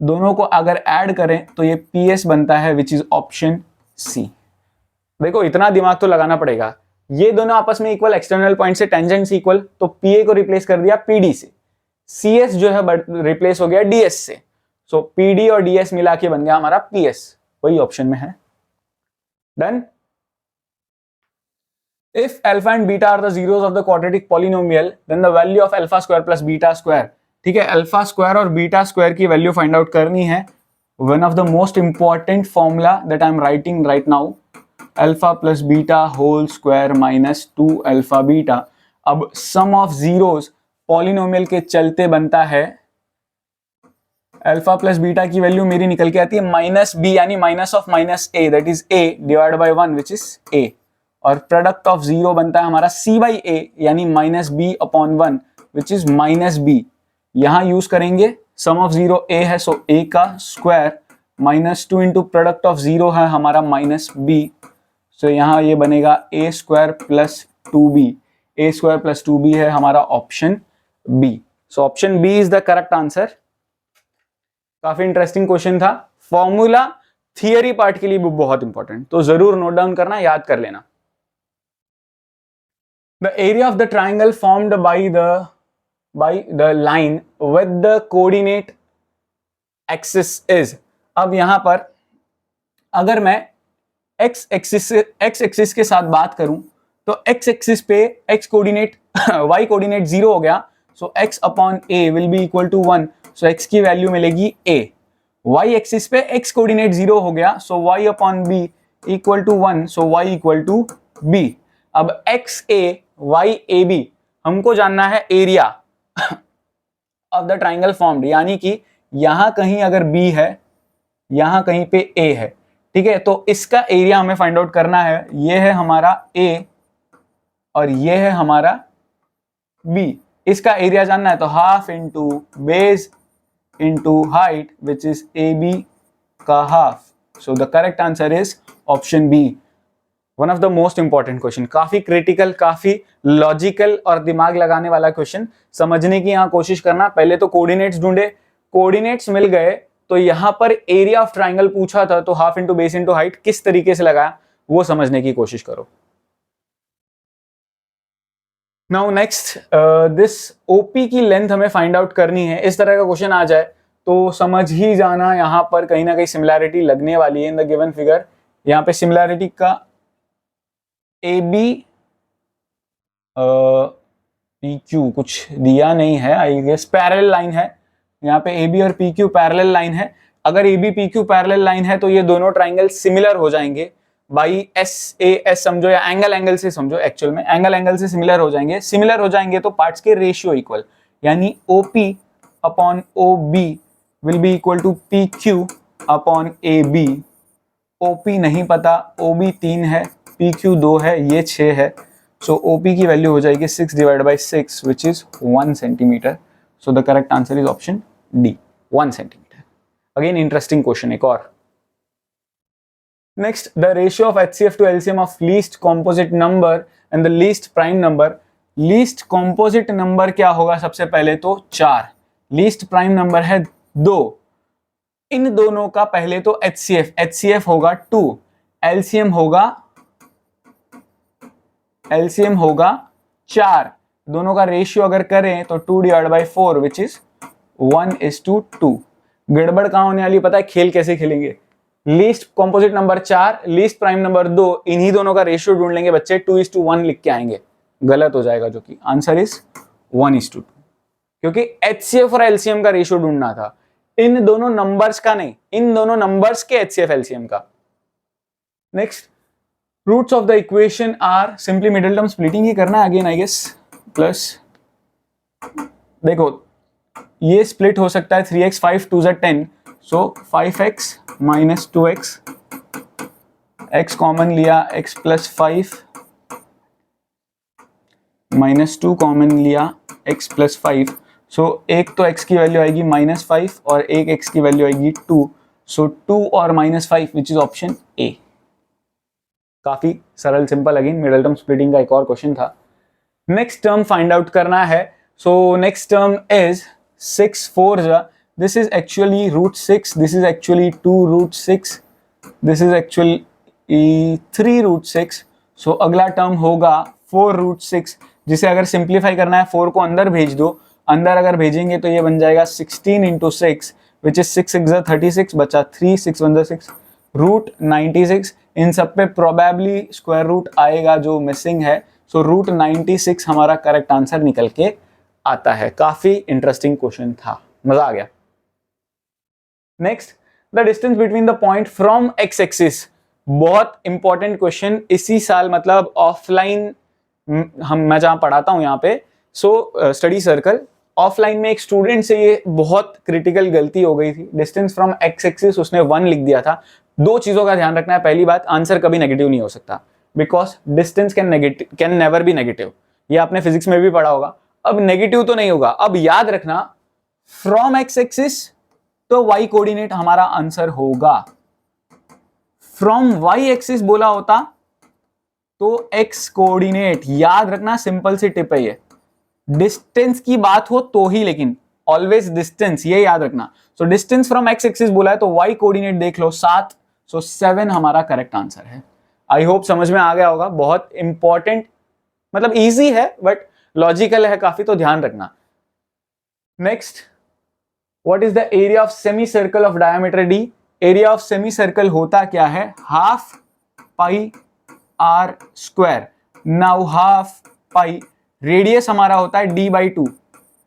दोनों को अगर ऐड करें तो ये PS बनता है, विच इज ऑप्शन C। देखो इतना दिमाग तो लगाना पड़ेगा, ये दोनों आपस में इक्वल, एक्सटर्नल पॉइंट से टेंजेंट से इक्वल, तो PA को रिप्लेस कर दिया PD से, CS जो है रिप्लेस हो गया DS से, सो PD और DS मिला के बन गया हमारा PS, वही ऑप्शन में है। Done. If alpha and beta are the zeros of the quadratic polynomial, then the value of alpha square plus beta square, ठीक है, अल्फा स्क्वायर और बीटा स्क्वायर की वैल्यू फाइंड आउट करनी है। One of the most important formula that I am writing right now, alpha plus beta whole square minus 2 alpha beta. अब सम ऑफ जीरोस पॉलिनोमियल के चलते बनता है, अल्फा प्लस बीटा की वैल्यू मेरी निकल के आती है माइनस बी, यानी minus of minus A, that is A divide by 1 which is a, और प्रोडक्ट ऑफ जीरो बनता है हमारा सी बाई ए, यानी minus B upon 1 which is minus B. यहां यूज करेंगे सम ऑफ जीरो ए है, सो ए का square minus 2 into product of zero है हमारा माइनस बी, सो यहां ये बनेगा A square plus 2b, A square plus 2b है हमारा option B. So option B is the correct answer. काफी इंटरेस्टिंग क्वेश्चन था, फॉर्मूला थियरी पार्ट के लिए भी बहुत इंपॉर्टेंट, तो जरूर नोट डाउन करना, याद कर लेना। The area of the triangle formed by the line with the coordinate axis is, अब यहां पर अगर मैं x एक्सिस के साथ बात करूं तो x एक्सिस पे x कोऑर्डिनेट y कोऑर्डिनेट 0 हो गया, so x upon a will be equal to 1, so x की वैल्यू मिलेगी a। y एक्सिस पे x कोऑर्डिनेट 0 हो गया, so y upon b equal to 1, so y equal to b। अब XA YAB हमको जानना है area of the triangle formed, यानी कि यहां कहीं अगर B है, यहां कहीं पे A है, ठीक है, तो इसका एरिया हमें फाइंड आउट करना है। ये है हमारा A और ये है हमारा B, इसका एरिया जानना है, तो half into base into height which is AB का half, so the correct answer is option B. One of the most important question, काफी क्रिटिकल, काफी लॉजिकल और दिमाग लगाने वाला क्वेश्चन, समझने की यहां कोशिश करना। पहले तो कोऑर्डिनेट्स ढूंढे, कोऑर्डिनेट्स मिल गए, तो यहां पर एरिया ऑफ ट्राइंगल पूछा था, तो half into base into height किस तरीके से लगाया वो समझने की कोशिश करो। नाउ नेक्स्ट, दिस ओपी की लेंथ हमें फाइंड आउट करनी है। इस तरह का क्वेश्चन आ जाए तो समझ ही जाना, यहां पर कहीं ना कहीं सिमिलैरिटी लगने वाली है इन द गिवन फिगर। यहां पे सिमिलैरिटी का AB PQ कुछ दिया नहीं है, आई गेस पैरेलल लाइन है, यहाँ पे AB और PQ पैरेलल लाइन है। अगर AB PQ पैरेलल लाइन है तो ये दोनों ट्राइंगल सिमिलर हो जाएंगे बाई SAS समझो, या एंगल से समझो, एक्चुअल में एंगल से सिमिलर हो जाएंगे। सिमिलर हो जाएंगे तो पार्ट्स के रेशियो इक्वल, यानी OP upon OB will be equal to PQ upon AB। OP नहीं पता, OB 3 है, PQ 2 है, ये 6 है, सो OP की वैल्यू हो जाएगी 6 divide by 6 which is 1 centimetre. So the correct answer is option D, 1 centimetre. Again interesting question एक और। Next, the ratio of HCF to LCM of least composite number and the least prime number. Least composite number क्या होगा? सबसे पहले तो 4, लीस्ट प्राइम नंबर है 2। इन दोनों का पहले तो HCF होगा 2, LCM होगा 4। दोनों का रेशियो अगर करें तो 2 डिवाइड बाई 4 विच इज 1:2। गड़बड़ कहां होने वाली पता है? खेल कैसे खेलेंगे? Least composite number 4, least prime number 2, इन्हीं दोनों का रेशियो ढूंढ लेंगे बच्चे, 2:1 लिख के आएंगे। गलत हो जाएगा, जो कि आंसर इज 1:2, क्योंकि HCF और LCM का रेशियो ढूंढना था, इन दोनों नंबर्स का नहीं, इन दोनों नंबर्स के HCF LCM का। Next, roots of the equation are, simply middle term splitting ही करना है अगेन आई गेस, प्लस देखो ये स्प्लिट हो सकता है 3x 5 2 10, सो 5x minus 2x, x common लिया, x प्लस 5 माइनस 2 कॉमन लिया, x प्लस 5, सो एक तो x की वैल्यू आएगी -5 और एक x की वैल्यू आएगी 2, सो 2 और -5 विच इज ऑप्शन ए। काफी सरल simple, again middle term splitting का एक और क्वेश्चन था। नेक्स्ट टर्म फाइंड आउट करना है, So next term is 6 4 this is actually root 6, this is actually 2 root 6, this is actually 3 root 6. So अगला टर्म होगा 4 रूट 6, जिसे अगर सिंप्लीफाई करना है 4 को अंदर भेज दो, अंदर अगर भेजेंगे तो ये बन जाएगा 16 इंटू 6 विच इज 6 6 36, बचा 3 6 1 6 रूट 96. इन सब पे प्रोबेबली स्क्वायर रूट आएगा जो मिसिंग है. सो रूट 96 हमारा करेक्ट आंसर निकल के आता है. काफी इंटरेस्टिंग क्वेश्चन था, मजा आ गया. Next, the distance between the point from x axis. बहुत इंपॉर्टेंट क्वेश्चन इसी साल, मतलब ऑफलाइन मैं जहां पढ़ाता हूं यहाँ पे, सो स्टडी सर्कल, ऑफलाइन में एक स्टूडेंट से ये बहुत क्रिटिकल गलती हो गई थी. डिस्टेंस फ्रॉम एक्स एक्सिस उसने 1 लिख दिया था. 2 चीजों का ध्यान रखना है. पहली बात, आंसर कभी नेगेटिव नहीं हो सकता, because distance can never be negative. ये आपने फिजिक्स में भी पढ़ा होगा. अब नेगेटिव तो नहीं होगा. अब याद रखना, फ्रॉम एक्स एक्सिस तो वाई कोऑर्डिनेट हमारा आंसर होगा. फ्रॉम वाई एक्सिस बोला होता तो एक्स कोऑर्डिनेट. याद रखना, सिंपल सी टिप है ये. डिस्टेंस की बात हो तो ही, लेकिन ऑलवेज डिस्टेंस, ये याद रखना. So distance from x axis बोला है तो वाई कोऑर्डिनेट देख लो 7. सो 7 हमारा करेक्ट आंसर है. आई होप समझ में आ गया होगा. बहुत इंपॉर्टेंट, मतलब इजी है बट लॉजिकल है काफी, तो ध्यान रखना. Next, what is the area of semi circle of diameter d. Area of semi circle होता क्या है? Half pi r square. Now half pi, radius हमारा होता है d/2,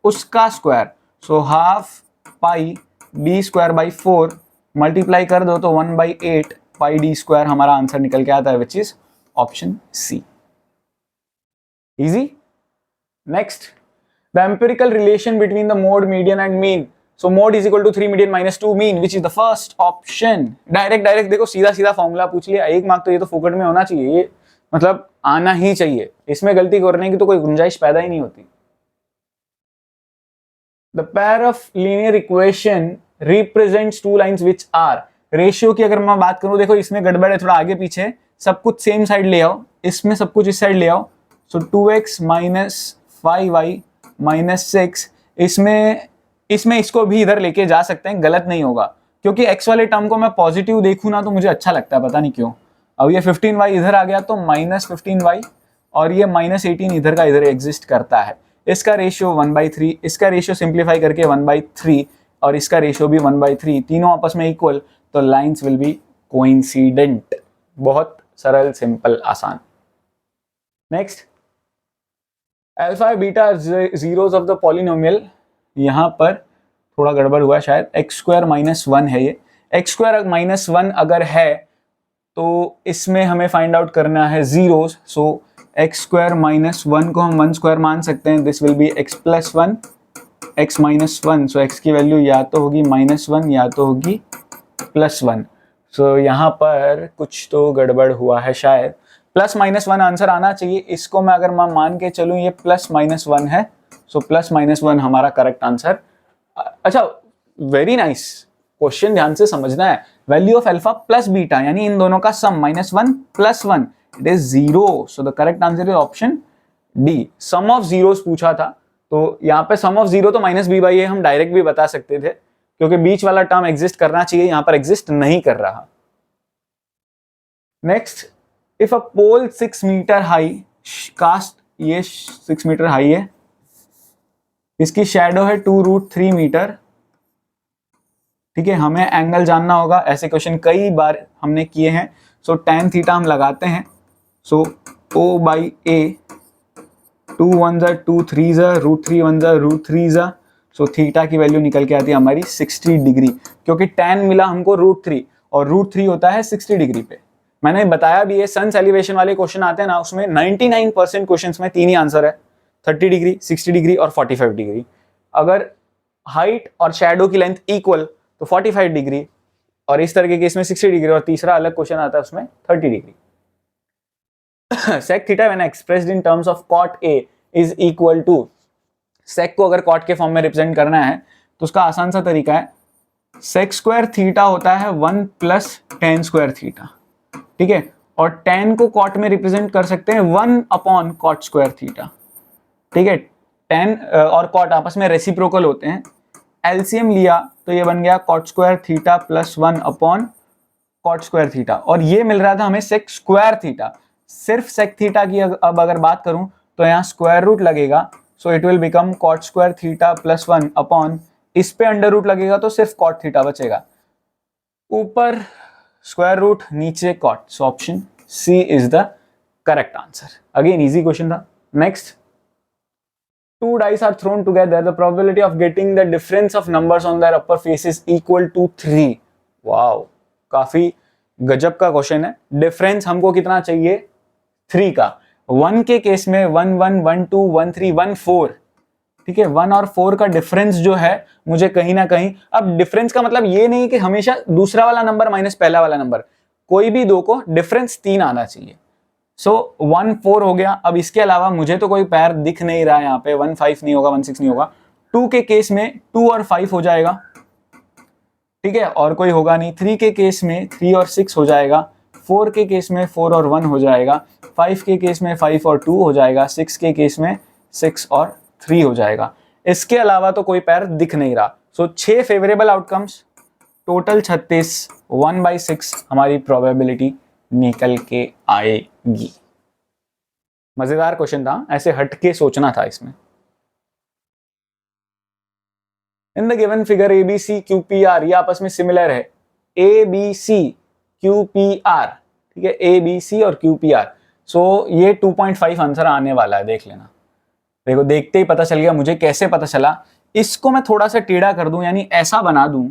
उसका square. So half pi d square by 4 multiply कर दो तो 1/8 पाई d स्क्वायर हमारा आंसर निकल के आता है, which is option C. Easy. Next, the empirical relation between the mode, median and mean. So mode is equal to 3 median minus 2 mean, which is the first option. Direct देखो, सीधा सीधा फॉर्मूला पूछ लिया. 1 मार्क तो ये तो फोकट में होना चाहिए, ये मतलब आना ही चाहिए. इसमें गलती करने की तो कोई गुंजाइश पैदा ही नहीं होती. The pair of linear equation represents 2 lines which are. Ratio की अगर मैं बात करूं, देखो इसमें गड़बड़ है, थोड़ा आगे पीछे. सब कुछ सेम साइड ले आओ, इसमें सब कुछ इस साइड ले आओ. सो 2x माइनस 5y माइनस 6, इसमें इसको भी इधर लेके जा सकते हैं, गलत नहीं होगा. क्योंकि x वाले टर्म को मैं पॉजिटिव देखूं ना तो मुझे अच्छा लगता है, पता नहीं क्यों. अब ये 15y इधर आ गया तो माइनस 15y, और ये माइनस 18 इधर का इधर एग्जिस्ट करता है. इसका रेशियो 1/3, इसका रेशियो सिंप्लीफाई करके 1/3, और इसका रेशियो भी 1/3, तीनों आपस में इक्वल, तो लाइंस विल बी कोइंसिडेंट. बहुत सरल, सिंपल, आसान. Next, alpha beta zeros of the polynomial. यहां पर थोड़ा गड़बड़ हुआ शायद. एक्स स्क्वायर माइनस 1 है ये. एक्स स्क्वायर माइनस 1 अगर है तो इसमें हमें फाइंड आउट करना है जीरोस. सो एक्स स्क्वायर माइनस 1 को हम 1 स्क्वायर मान सकते हैं. This will be x plus 1, x minus 1. So x की वैल्यू या तो होगी -1 या तो होगी +1. सो यहाँ पर कुछ तो गड़बड़ हुआ है शायद. +-1 आंसर आना चाहिए. इसको मैं अगर मान के चलूँ ये +-1 है. सो +-1 हमारा करेक्ट आंसर. अच्छा, वेरी नाइस क्वेश्चन, ध्यान से समझना है. Value of alpha plus beta, यानी इन दोनों का sum -1 + 1, it is 0. So the correct answer is option D. Sum of zeros पूछा था, तो यहाँ पे सम ऑफ 0 तो -b/a हम डायरेक्ट भी बता सकते थे, क्योंकि बीच वाला टर्म एग्जिस्ट करना चाहिए, यहाँ पर एग्जिस्ट नहीं कर रहा. Next, if a pole 6 metre high cast, ये 6 मीटर हाई है, इसकी शैडो है 2√3 मीटर. ठीक है, हमें एंगल जानना होगा. ऐसे क्वेश्चन कई बार हमने किए हैं. सो tan थीटा हम लगाते हैं. सो O/A, 2 1 2 3 √3 1 √3. सो थीटा की वैल्यू निकल के आती है हमारी 60 डिग्री, क्योंकि tan मिला हमको √3, और √3 होता है 60 डिग्री पे. मैंने बताया भी, ये सन्स एलिवेशन वाले क्वेश्चन आते हैं ना, उसमें 99% क्वेश्चंस में 3 ही आंसर है, 30 डिग्री, 60 डिग्री और 45 डिग्री. अगर हाइट और शैडो की लेंथ इक्वल तो 45 डिग्री, और इस तरह के केस में 60 डिग्री, और तीसरा अलग क्वेश्चन आता है उसमें 30 degree. sec theta when expressed in terms of cot A is equal to, sec को अगर cot के फॉर्म में रिप्रेजेंट करना है तो उसका आसान सा तरीका है, sec स्क्वायर थीटा होता है 1 + tan स्क्वायर थीटा. ठीक है, और tan को cot में रिप्रेजेंट कर सकते हैं 1/cot स्क्वायर थीटा. ठीक है, tan और cot आपस में रेसिप्रोकल होते हैं, एलसीएम लिया तो ये बन गया cot square theta plus 1 upon cot square theta, और ये मिल रहा था हमें sec स्क्वायर थीटा। सिर्फ sec थीटा की अब अगर बात करूं तो यहाँ स्क्वायर रूट लगेगा, so it will become cot square theta plus 1 upon, इस पे अंडर रूट लगेगा तो सिर्फ cot थीटा बचेगा, ऊपर स्क्वायर रूट नीचे cot, so option C is the correct answer. Again easy question था। Next, two dice are thrown together, the probability of getting the difference of numbers on their upper face is equal to 3। Wow, काफी गजब का क्वेश्चन है। डिफरेंस हमको कितना चाहिए? 3 का। 1 के केस में 1 1 1 2 1 3 1 4, ठीक है। 1 और 4 का डिफरेंस जो है मुझे कहीं ना कहीं, अब डिफरेंस का मतलब ये नहीं कि हमेशा दूसरा वाला नंबर माइनस पहला वाला नंबर, कोई भी दो को डिफरेंस 3 आना चाहिए। सो 1 4 हो गया। अब इसके अलावा मुझे तो कोई पैर दिख नहीं रहा है यहाँ पे, 1 5 नहीं होगा, 1 6 नहीं होगा। 2 के केस में 2 और 5 हो जाएगा, ठीक है, और कोई होगा नहीं। 3 के केस में 3 और 6 हो जाएगा। 4 के केस में 4 और 1 हो जाएगा। 5 के केस में 5 और 2 हो जाएगा। 6 के केस में 6 और 3 हो जाएगा। इसके अलावा तो कोई पैर दिख नहीं रहा। सो 6 फेवरेबल आउटकम्स, टोटल 36, 1/6 हमारी प्रोबेबिलिटी निकल के आएगी। मजेदार क्वेश्चन था, ऐसे हटके सोचना था इसमें। इन the given figure ABC QPR, ये आपस में सिमिलर है। ABC QPR, ठीक है, ABC और QPR। सो ये 2.5 आंसर आने वाला है, देख लेना। देखो, देखते ही पता चल गया मुझे। कैसे पता चला? इसको मैं थोड़ा सा टेढ़ा कर दूं, यानी ऐसा बना दूं,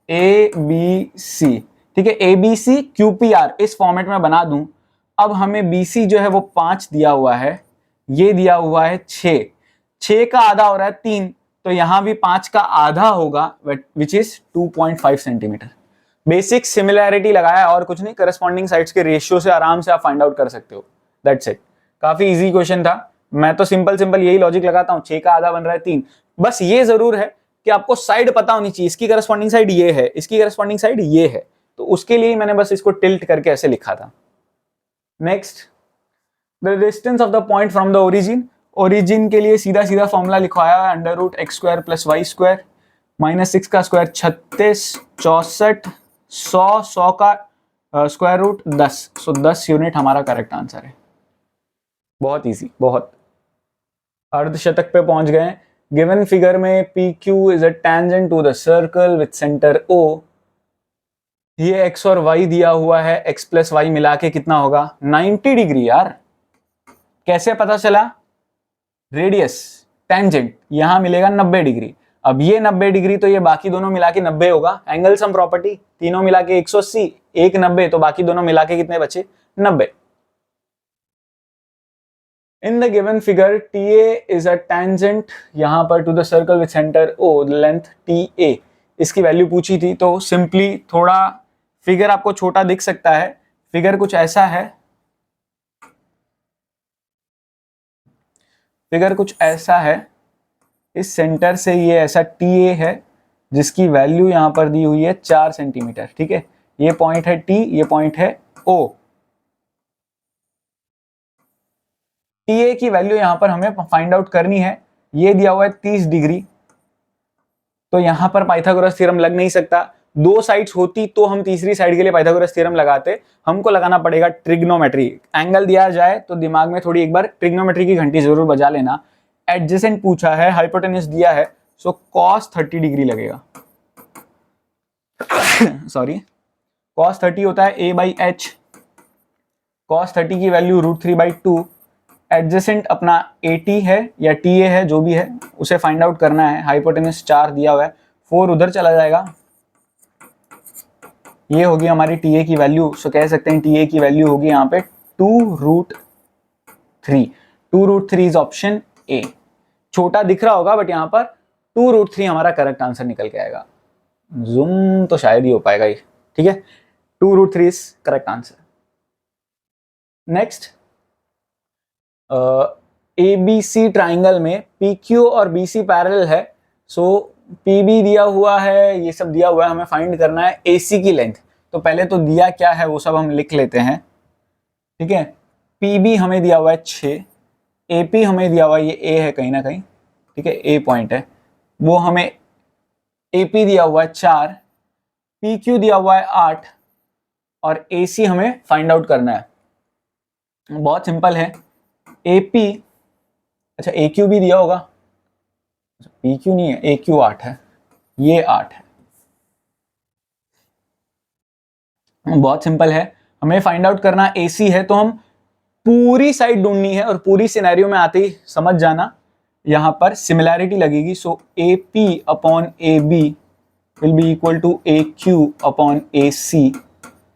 ABC, ठीक है, ABC QPR इस फॉर्मेट में बना दूं। अब हमें BC जो है वो 5 दिया हुआ है, ये दिया हुआ है 6, 6 का आधा हो रहा है 3, तो यहां भी 5 का आधा होगा, which is 2.5 centimetre. Basic similarity लगाया और कुछ नहीं, करस्पॉन्डिंग साइड्स के रेशियो से आराम से आप फाइंड आउट कर सकते हो। That's it. काफी इजी क्वेश्चन था। मैं तो सिंपल यही लॉजिक लगाता हूं, 6 का आधा बन रहा है 3। बस ये जरूर है कि आपको साइड पता होनी चाहिए, इसकी करस्पॉन्डिंग साइड ये है, इसकी करस्पॉन्डिंग साइड ये है, तो उसके लिए मैंने बस इसको टिल्ट करके ऐसे लिखा था। Next, the distance of the point from the origin. Origin के लिए सीधा सीधा फॉर्मूला लिखवाया है, under root x square plus y square minus 6 का स्क्वायर 36, 64, 100 का स्क्वायर रूट 10, सो 10 यूनिट हमारा करेक्ट आंसर है। बहुत इजी, बहुत। अर्धशतक पे पहुंच गए। गिवन फिगर में PQ is a tangent to the circle with centre O। ये x और y दिया हुआ है, x प्लस वाई मिला के कितना होगा? 90 डिग्री। यार कैसे पता चला? रेडियस टेंजेंट यहां मिलेगा 90 डिग्री। अब ये 90 डिग्री तो ये बाकी दोनों मिला के 90 होगा। एंगल सम प्रॉपर्टी, तीनों मिला के 180, एक 90, तो बाकी दोनों मिला के कितने बचे? 90। In the given figure TA is a tangent यहां पर to the circle with centre O, length TA। इसकी वैल्यू पूछी थी, तो सिंपली थोड़ा फिगर आपको छोटा दिख सकता है। फिगर कुछ ऐसा है, फिगर कुछ ऐसा है। इस सेंटर से ये ऐसा TA है, जिसकी वैल्यू यहां पर दी हुई है 4 सेंटीमीटर, ठीक है। ये पॉइंट है T, ये पॉइंट है O। TA की वैल्यू यहां पर हमें फाइंड आउट करनी है। ये दिया हुआ है 30 डिग्री, तो यहां पर पाइथागोरस थ्योरम लग नहीं सकता। दो साइड्स होती तो हम तीसरी साइड के लिए पाइथागोरस थ्योरम लगाते। हमको लगाना पड़ेगा ट्रिग्नोमेट्री। एंगल दिया जाए तो दिमाग में थोड़ी एक बार ट्रिग्नोमेट्री की घंटी जरूर बजा लेना। एडजेसेंट पूछा है, हाइपोटेन्यूज दिया है, सो cos 30 डिग्री लगेगा। सॉरी, cos 30 होता है A/H। cos 30 की वैल्यू √3/2। एडजेसेंट अपना AT है या TA है, जो भी है, उसे फाइंड आउट करना है। हाइपोटेन्यूज 4 दिया हुआ है, 4 उधर चला जाएगा। ये होगी हमारी TA की वैल्यू। सो कह सकते हैं TA की वैल्यू होगी यहाँ पे 2√3। 2√3 इज ऑप्शन A। छोटा दिख रहा होगा, बट यहाँ पर 2√3 हमारा करेक्ट आंसर निकल के आएगा। जूम तो शायद ही हो पाएगा ये, ठीक है। 2√3 is correct answer. Next, ABC triangle में PQ और BC पैरेलल है। सो PB दिया हुआ है, ये सब दिया हुआ है, हमें फाइंड करना है AC की लेंथ। तो पहले तो दिया क्या है वो सब हम लिख लेते हैं, ठीक है। PB हमें दिया हुआ है 6, AP हमें दिया हुआ है, ये A है कहीं ना कहीं, ठीक है, A पॉइंट है, वो हमें AP दिया हुआ है 4, PQ दिया हुआ है 8 और AC हमें फाइंड आउट करना है। बहुत सिंपल है, AP, अच्छा AQ भी दिया होगा, PQ नहीं है, AQ 8 है, ये 8 है। बहुत सिंपल है, हमें फाइंड आउट करना AC है, तो हम पूरी साइड ढूंढनी है और पूरी सिनेरियो में आते ही समझ जाना यहां पर सिमिलैरिटी लगेगी। So AP upon AB will be equal to AQ upon AC।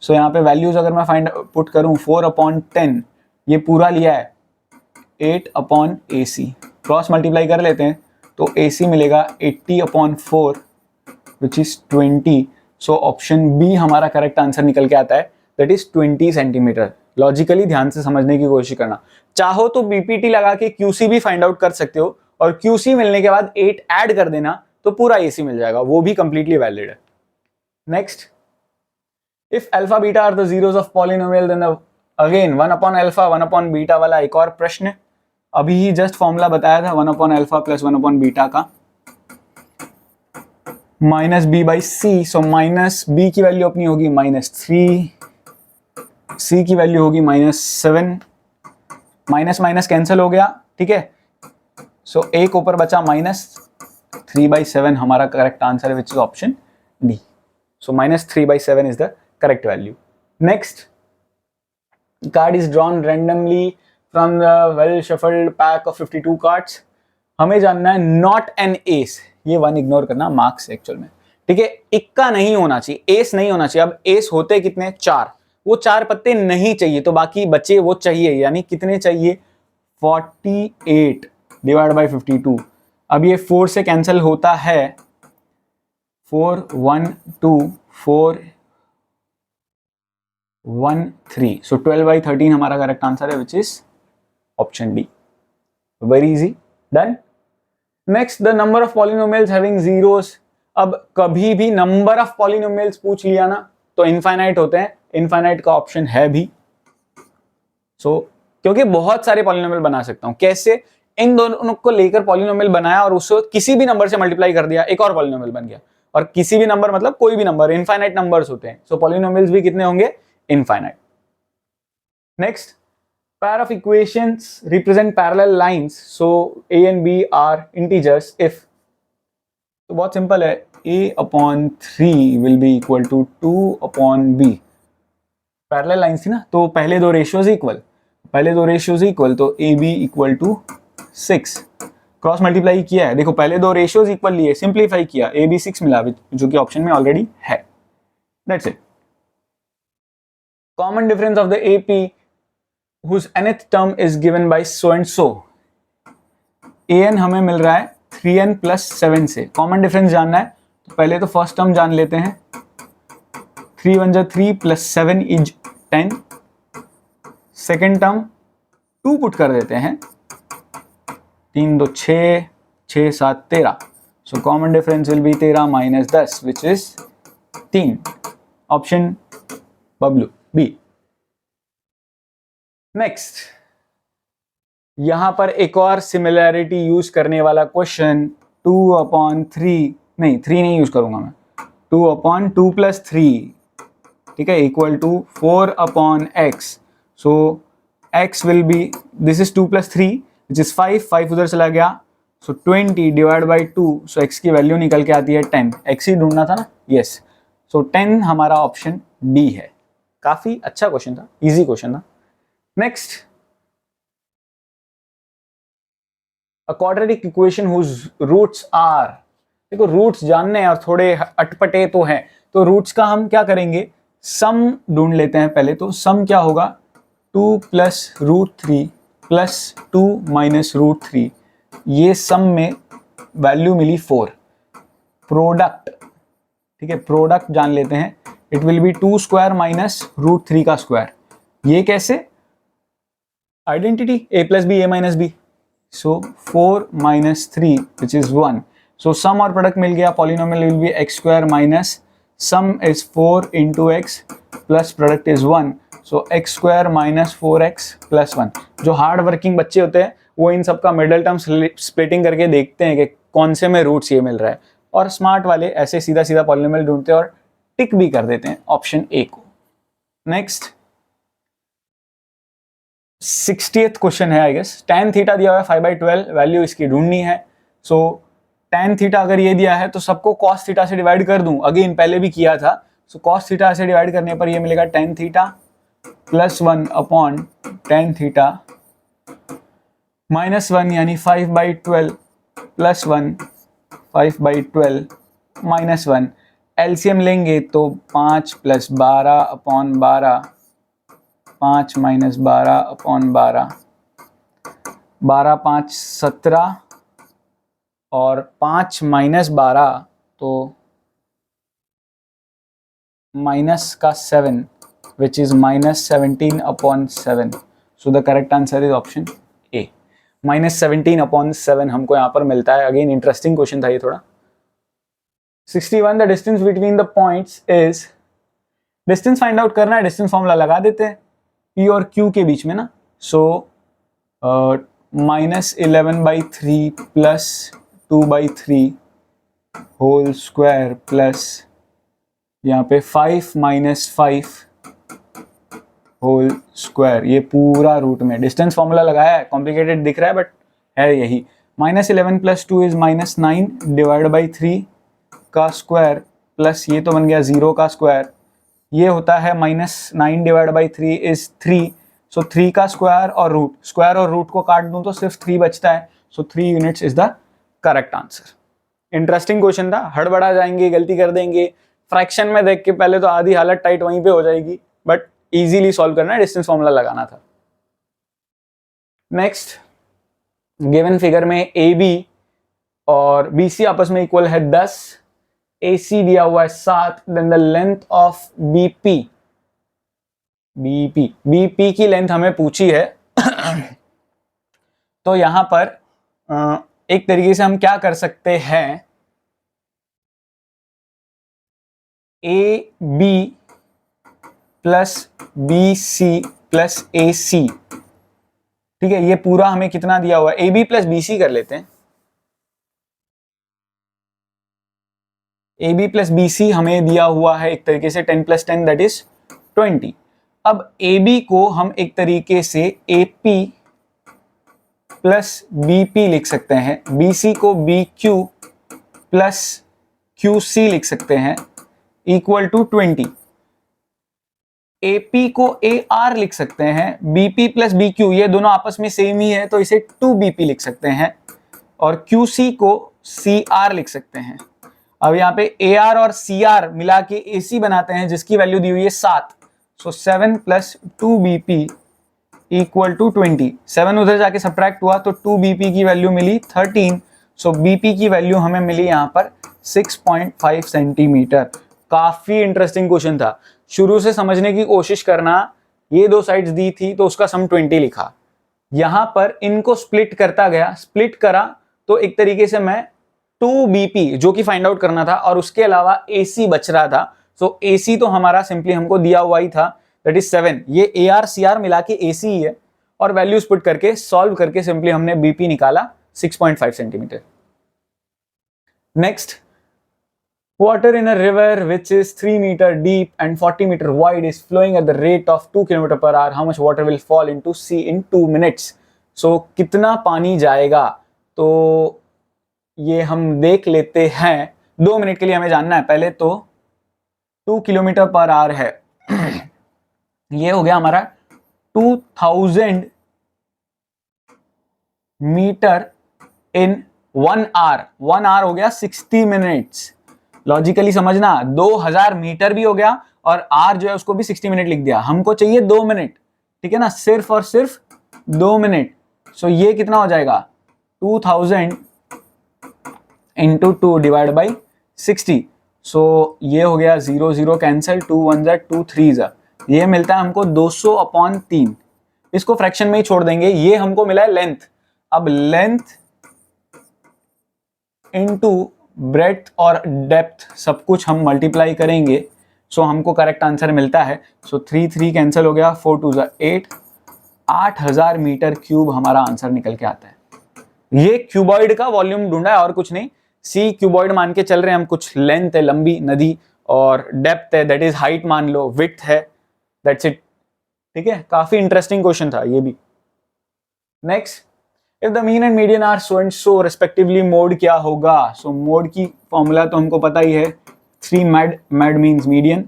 So यहाँ पे वैल्यूज अगर मैं फाइंड पुट करूं 4 अपॉन 10, ये पूरा लिया है 8 अपॉन AC, क्रॉस मल्टीप्लाई कर लेते हैं तो AC मिलेगा 80 upon 4 which is 20। So option B हमारा करेक्ट आंसर निकल के आता है, दैट इज 20 सेंटीमीटर। लॉजिकली ध्यान से समझने की कोशिश करना, चाहो तो BPT लगा के QC भी फाइंड आउट कर सकते हो और QC मिलने के बाद 8 ऐड कर देना तो पूरा AC मिल जाएगा, वो भी कंप्लीटली वैलिड है। Next, if alpha beta are the zeros of polynomial then again 1 upon alpha 1 upon beta वाला एक और प्रश्न, अभी ही जस्ट फॉर्मूला बताया था 1 upon alpha plus 1 upon beta का, minus B by C. So minus B की वैल्यू अपनी होगी -3, सी की वैल्यू होगी -7, माइनस माइनस कैंसिल हो गया, ठीक है। सो एक ऊपर बचा -3/7 हमारा करेक्ट आंसर है which is option D. So -3/7 is the correct value. Next, card is drawn randomly from the well shuffled pack of 52 cards. हमें जानना है नॉट एन एस, ये 1 इग्नोर करना, मार्क्स एक्चुअल में, ठीक है, इक्का नहीं होना चाहिए, एस नहीं होना चाहिए। अब एस होते कितने, 4, वो 4 पत्ते नहीं चाहिए तो बाकी बचे वो चाहिए, यानी कितने चाहिए 48 डिवाइड बाई 52। अब ये 4 से कैंसिल होता है, 4 1 2 4 1 3, सो 12/13 हमारा करेक्ट आंसर है which is option D. Very easy, done. Next, the number of polynomials having zeros. अब कभी भी नंबर ऑफ पॉलिनोमियल्स पूछ लिया ना तो इनफाइनाइट होते हैं, इनफाइनाइट का ऑप्शन है भी। सो क्योंकि बहुत सारे पॉलिनोमियल बना सकता हूं, कैसे, इन दोनों को लेकर पॉलिनोमियल बनाया और उसको किसी भी नंबर से मल्टीप्लाई कर दिया, एक और पॉलिनोमियल बन गया। और किसी भी नंबर मतलब कोई भी नंबर, इनफाइनाइट नंबर्स होते हैं, सो पॉलिनोमियल्स भी कितने होंगे, infinite. Next, pair of equations represent parallel lines, so a and b are integers if, तो बहुत सिंपल है, a upon 3 will be equal to 2 upon b। Parallel lines थी ना, तो पहले दो रेशियोज इक्वल, तो A B equal to 6, cross multiply किया है, देखो पहले दो रेशियोज इक्वल लिए, सिंप्लीफाई किया, ए बी 6 मिला जो कि ऑप्शन में ऑलरेडी है। That's it. Common difference of the AP whose nth term is given by so and so। an हमें मिल रहा है 3n plus 7 से, कॉमन डिफरेंस जानना है तो पहले तो फर्स्ट टर्म जान लेते हैं, 3 1 जा 3 plus 7 is 10, second term 2 put कर देते हैं, 3 2 6, 6 7 13, so common difference will be 13 minus 10 which is 3, option Bablu B. Next, यहां पर एक और सिमिलैरिटी यूज करने वाला क्वेश्चन, 2/3, नहीं 3 नहीं यूज करूंगा मैं, 2/2 + 3, ठीक है, equal to 4/x। So x will be, this is 2 + 3 which is 5, 5 उधर चला गया, so 20 divide by 2, so x की वैल्यू निकल के आती है 10, x ही ढूंढना था ना, यस, सो 10 हमारा ऑप्शन डी है। काफी अच्छा क्वेश्चन था, इजी क्वेश्चन था। Next, a quadratic equation whose roots are, देखो रूट्स जानने हैं और थोड़े अटपटे तो हैं, तो रूट्स का हम क्या करेंगे, सम ढूंढ लेते हैं पहले। तो सम क्या होगा, 2 + √3 + 2 - √3, ये सम में वैल्यू मिली 4। प्रोडक्ट, ठीक है, प्रोडक्ट जान लेते हैं, इट विल बी 2² - √3 का स्क्वायर। ये कैसे, identity a + b a - b, so 4 - 3 which is 1, सो सम और प्रोडक्ट मिल गया, polynomial will be x² - some is 4 × x plus product is 1, so x square minus 4x plus 1। जो हार्ड वर्किंग बच्चे होते हैं वो इन सबका मिडल टर्म स्प्लिटिंग करके देखते हैं कि कौन से में रूट्स ये मिल रहा है, और स्मार्ट वाले ऐसे सीधा सीधा पॉलिनोमियल ढूंढते हैं और टिक भी कर देते हैं ऑप्शन ए को। नेक्स्ट 60th क्वेश्चन है आई गेस। tan थीटा दिया हुआ है 5/12, वैल्यू इसकी ढूंढनी है। सो tan थीटा अगर ये दिया है तो सबको cos थीटा से डिवाइड कर दूं, अगेन पहले भी किया था। सो cos थीटा से डिवाइड करने पर ये मिलेगा tan theta plus 1 upon tan theta minus 1, यानी 5/12 प्लस 1 5/12 माइनस 1। एलसीएम लेंगे तो 5 प्लस 12 अपॉन 12, 5 माइनस 12 अपॉन 12, 12 5 17 और 5 माइनस 12 तो माइनस का 7 विच is minus 17 upon 7। So the correct answer is option A, minus 17 upon 7 हमको यहाँ पर मिलता है। अगेन इंटरेस्टिंग क्वेश्चन था ये थोड़ा। 61 the distance between the points is, distance find out करना है, डिस्टेंस फॉर्मूला लगा देते हैं P और Q के बीच में ना। सो -11/3 प्लस 2/3 होल स्क्वायर प्लस यहाँ पे 5 माइनस 5 होल स्क्वायर, ये पूरा रूट में डिस्टेंस फॉर्मूला लगाया है, कॉम्प्लिकेटेड दिख रहा है बट है यही। -11 प्लस 2 इज -9 डिवाइड बाई 3 का स्क्वायर प्लस ये तो बन गया 0 का स्क्वायर, ये होता है -9 डिवाइड बाई 3 इज 3। सो 3 का स्क्वायर और रूट, स्क्वायर और रूट को काट दूं तो सिर्फ 3 बचता है। सो 3 units is the correct answer. Interesting question था, हड़बड़ा जाएंगे, गलती कर देंगे, फ्रैक्शन में देख के पहले तो आधी हालत टाइट वहीं पे हो जाएगी, बट इजीली सॉल्व करना है, डिस्टेंस फॉर्मूला लगाना था। नेक्स्ट गिवन फिगर में ए बी और बी सी आपस में इक्वल है 10, ए सी दिया हुआ है 7, then the length of BP, BP की लेंथ हमें पूछी है। तो यहां पर एक तरीके से हम क्या कर सकते हैं, A B plus B C plus A C, ठीक है, ये पूरा हमें कितना दिया हुआ है, A B plus B C कर लेते हैं। A B plus B C हमें दिया हुआ है एक तरीके से 10 + 10 दैट इज 20। अब ए बी को हम एक तरीके से A P plus B P लिख सकते हैं, बी सी को B Q plus Q C लिख सकते हैं, इक्वल टू 20। ए पी को ए आर लिख सकते हैं, B P plus B Q ये दोनों आपस में सेम ही है तो इसे 2BP लिख सकते हैं, और क्यू सी को सी आर लिख सकते हैं। अब यहाँ पे ए आर और सी आर मिला के ए सी बनाते हैं जिसकी वैल्यू दी हुई है 7। सो 7 + 2BP इक्वल टू 20। 7 उधर जाके सब्ट्रैक्ट हुआ तो 2BP की वैल्यू मिली 13। सो BP की वैल्यू हमें मिली यहाँ पर 6.5 सेंटीमीटर। काफी इंटरेस्टिंग क्वेश्चन था, शुरू से समझने की कोशिश करना। ये दो साइड्स दी थी तो उसका सम 20 लिखा, यहां पर इनको स्प्लिट करता गया, स्प्लिट करा तो एक तरीके से मैं 2BP जो कि फाइंड आउट करना था और उसके अलावा AC बच रहा था। सो AC तो हमारा सिंपली हमको दिया हुआ ही था, दैट इज 7। ये AR CR मिला के AC ही है, और वैल्यूज पुट करके सॉल्व करके सिंपली हमने BP निकाला 6.5 centimetre. Next, water in a river which is 3 meter deep and 40 meter wide is flowing at the rate of 2 km/h. How much water will fall into sea in 2 minutes? So कितना पानी जाएगा, तो ये हम देख लेते हैं। 2 मिनट के लिए हमें जानना है। पहले तो 2 km/h है, ये हो गया हमारा 2000 मीटर इन 1 आवर। 1 आवर हो गया 60 मिनट्स। लॉजिकली समझना, 2000 मीटर भी हो गया और आर जो है उसको भी 60 मिनट लिख दिया। हमको चाहिए 2 मिनट, ठीक है ना, सिर्फ और सिर्फ 2 मिनट। सो ये कितना हो जाएगा, 2000 × 2 डिवाइड बाई 60। सो ये हो गया 0 0 कैंसिल, 2 1 ज़ा 2 3 ज़ा, ये मिलता है हमको 200/3। इसको फ्रैक्शन में ही छोड़ देंगे। ये हमको मिला है लेंथ। अब लेंथ इनटू ब्रेड्थ और डेप्थ सब कुछ हम मल्टीप्लाई करेंगे। सो हमको करेक्ट आंसर मिलता है। सो 3 3 कैंसिल हो गया, 4 2 8, 8000 मीटर क्यूब हमारा आंसर निकल के आता है। ये क्यूबॉइड का वॉल्यूम ढूंढा है और कुछ नहीं। सी क्यूबॉइड मान के चल रहे हैं हम, कुछ लेंथ है लंबी नदी, और डेप्थ है दैट इज हाइट मान लो, विड्थ है, दैट्स इट। ठीक है, काफी इंटरेस्टिंग क्वेश्चन था ये भी। Next, if the mean and median are so and so respectively, mode क्या होगा? सो मोड की फॉर्मूला तो हमको पता ही है, 3 mad, mad means median,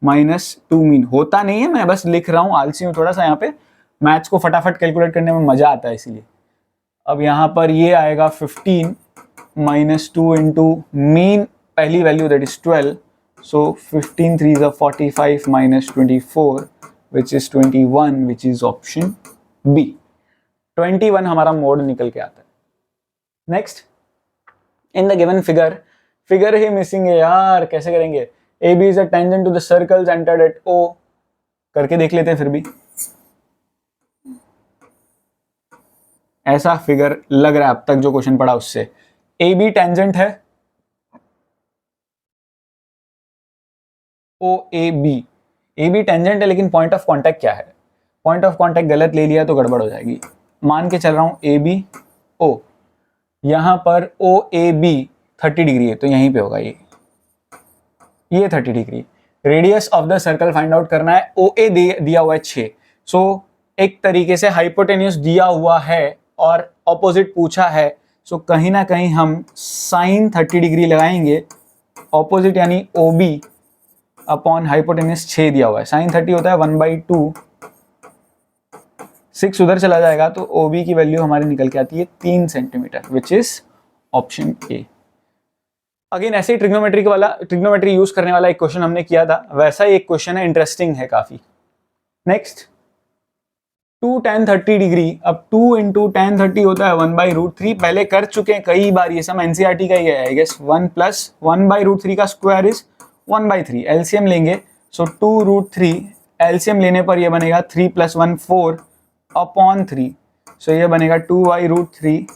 minus 2 mean. होता नहीं है, मैं बस लिख रहा हूँ, आलसी हूँ थोड़ा सा, यहाँ पे मैथ्स को फटाफट कैलकुलेट करने में मजा आता है इसीलिए। अब यहाँ पर ये आएगा 15 माइनस 2 इंटू मीन, पहली value that is 12, so 15 3 is 45 minus 24 which is 21, which is option B। 21 हमारा मोड निकल के आता है। Next, in the given figure, figure ही मिसिंग है यार, कैसे करेंगे? A B is a tangent to the circle centred at O, करके देख लेते हैं फिर भी। ऐसा फिगर लग रहा है अब तक जो क्वेश्चन पढ़ा उससे। ए बी टेंजेंट है O A B, A B tangent है, लेकिन पॉइंट ऑफ कांटेक्ट क्या है? पॉइंट ऑफ कांटेक्ट गलत ले लिया तो गड़बड़ हो जाएगी। मान के चल रहा हूं ए बी ओ, यहां पर ओ ए बी 30 डिग्री है तो यहीं पे होगा ये 30 degree. Radius of the circle find out करना है। ओ ए दिया हुआ है 6, सो एक तरीके से हाइपोटेन्यूस दिया हुआ है और ऑपोजिट पूछा है, सो कहीं ना कहीं हम साइन 30 डिग्री लगाएंगे। ऑपोजिट यानी ओ बी अपॉन हाइपोटेन्यूस 6 दिया हुआ है, साइन 30 होता है 1/2, 6 उधर चला जाएगा तो ओ बी की वैल्यू हमारी निकल के आती है 3 centimetre, which is option A. Again ऐसे ही ट्रिग्नोमेट्री यूज करने वाला एक क्वेश्चन हमने किया था, वैसा ही एक क्वेश्चन है, इंटरेस्टिंग है काफी। नेक्स्ट, 2 tan 30 डिग्री, अब 2 इंटू tan 30 होता है 1/√3, पहले कर चुके हैं कई बार, ये सब एनसीईआरटी का ही है आई गेस। 1 प्लस 1/√3 का स्क्वायर इज 1/3, एलसीएम लेंगे, सो 2√3, एलसीएम लेने पर ये बनेगा 3 + 1 4 अपॉन 3, सो ये बनेगा 2/√3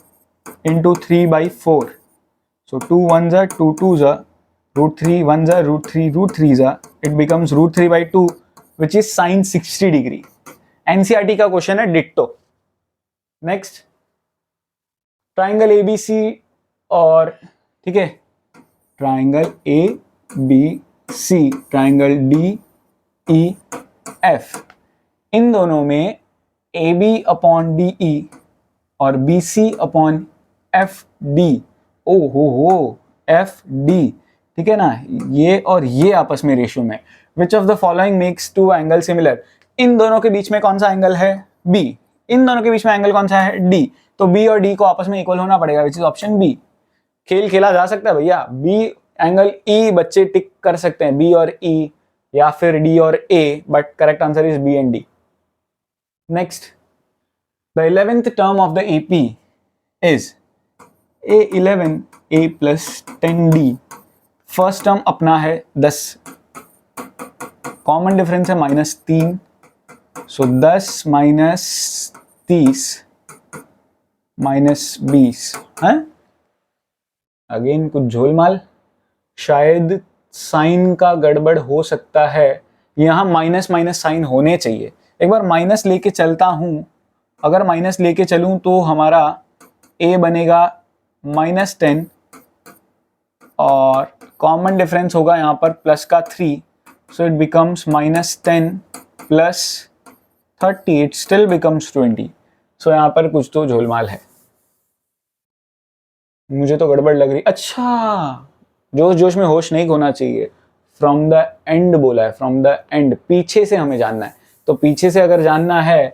इंटू 3/4, सो 2 1 जा 2 2 जा, √3 1 जा √3 जा, it becomes √3/2 which is sine 60 degree. NCERT का क्वेश्चन है डिट्टो। नेक्स्ट, ट्राइंगल एबीसी और ठीक है, triangle A B C, triangle D E F, इन दोनों में A B upon D E और B C upon F D, ओ हो एफ डी, ठीक है ना, ये और ये आपस में रेशियो में। Which of the following makes two angle similar? इन दोनों के बीच में कौन सा एंगल है? बी। इन दोनों के बीच में एंगल कौन सा है? डी। तो बी और डी को आपस में इक्वल होना पड़ेगा, विच इज ऑप्शन बी। खेल खेला जा सकता है भैया, बी एंगल ई बच्चे टिक कर सकते हैं, बी और ई या फिर डी और A, but correct answer is B and D. Next, the 11th term of the AP is A11 A + 10D। First term अपना है 10, कॉमन डिफरेंस है -3, सो 10 - 30 - 20 है। अगेन कुछ झोलमाल, शायद साइन का गड़बड़ हो सकता है, यहाँ माइनस माइनस साइन होने चाहिए। एक बार माइनस लेके चलता हूं, अगर माइनस लेके चलूं तो हमारा a बनेगा -10 और कॉमन डिफरेंस होगा यहाँ पर प्लस का 3, so it becomes -10 + 30, it still becomes 20। सो यहाँ पर कुछ तो झोलमाल है, मुझे तो गड़बड़ लग रही। अच्छा, जोश जोश में होश नहीं खोना चाहिए। फ्रॉम द एंड बोला है, फ्रॉम द एंड, पीछे से हमें जानना है। तो पीछे से अगर जानना है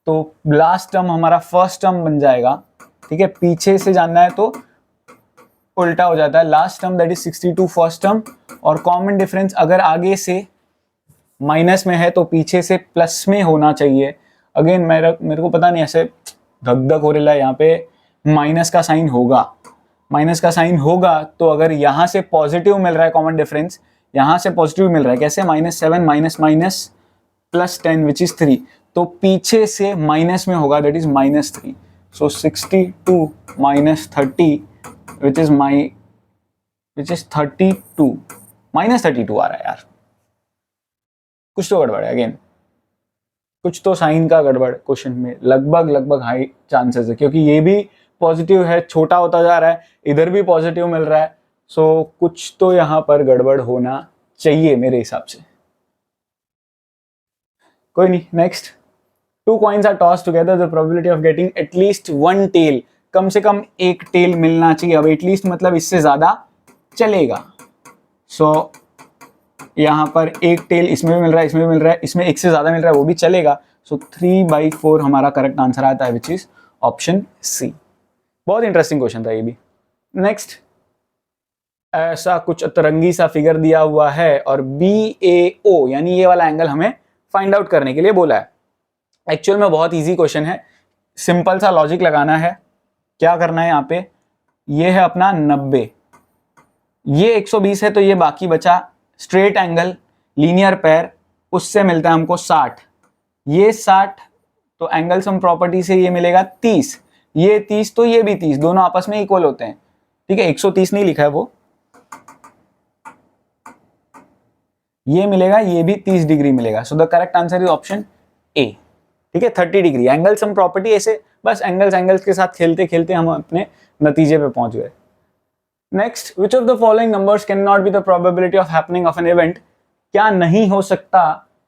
तो लास्ट टर्म हमारा फर्स्ट टर्म बन जाएगा, ठीक है। पीछे से जानना है तो उल्टा हो जाता है, last term that is 62 first term, और कॉमन डिफरेंस अगर आगे से माइनस में है तो पीछे से प्लस में होना चाहिए। अगेन मेरे को पता नहीं, ऐसे धक धक हो रहा है, यहाँ पे माइनस का साइन होगा, माइनस का साइन होगा तो अगर यहाँ से पॉजिटिव मिल रहा है कॉमन डिफरेंस, यहाँ से पॉजिटिव मिल रहा है, कैसे? -7 माइनस +10 विच इज 3, तो पीछे से माइनस में होगा, that is -3, so 62 - 30 which is 32 -32 आ रहा है यार, कुछ तो गड़बड़ है अगेन, कुछ तो साइन का गड़बड़ क्वेश्चन में लगभग हाई चांसेस है, क्योंकि ये भी पॉजिटिव है, छोटा होता जा रहा है, इधर भी पॉजिटिव मिल रहा है, सो कुछ तो यहाँ पर गड़बड़ होना चाहिए मेरे हिसाब से। कोई नहीं, next. Two coins are toss together, the probability of getting at least one tail, कम से कम एक टेल मिलना चाहिए। अब एटलीस्ट मतलब इससे ज्यादा चलेगा। सो यहाँ पर एक टेल इसमें भी मिल रहा है, इसमें भी मिल रहा है, इसमें एक से ज्यादा मिल रहा है, वो भी चलेगा। सो 3/4 हमारा करेक्ट आंसर आता है, विच इज ऑप्शन सी। बहुत इंटरेस्टिंग क्वेश्चन था ये भी। नेक्स्ट, ऐसा कुछ अतरंगी सा फिगर दिया हुआ है और BAO यानी ये वाला एंगल हमें फाइंड आउट करने के लिए बोला है। एक्चुअल में बहुत इजी क्वेश्चन है, सिंपल सा लॉजिक लगाना है। क्या करना है यहाँ पे, ये है अपना 90, ये 120 है, तो ये बाकी बचा स्ट्रेट एंगल लीनियर पेयर, उससे मिलता है हमको 60, ये 60, तो एंगल सम प्रॉपर्टी से ये मिलेगा 30, ये 30 तो ये भी 30, दोनों आपस में इक्वल होते हैं। ठीक है, 130 नहीं लिखा है वो, ये मिलेगा, ये भी 30 डिग्री मिलेगा। सो the correct answer is option ए। ठीक है, 30 डिग्री एंगल सम प्रॉपर्टी, ऐसे बस एंगल्स के साथ खेलते खेलते हम अपने नतीजे पे पहुंच गए। Next, which of the following numbers can not be the probability of happening of an event, क्या नहीं हो सकता,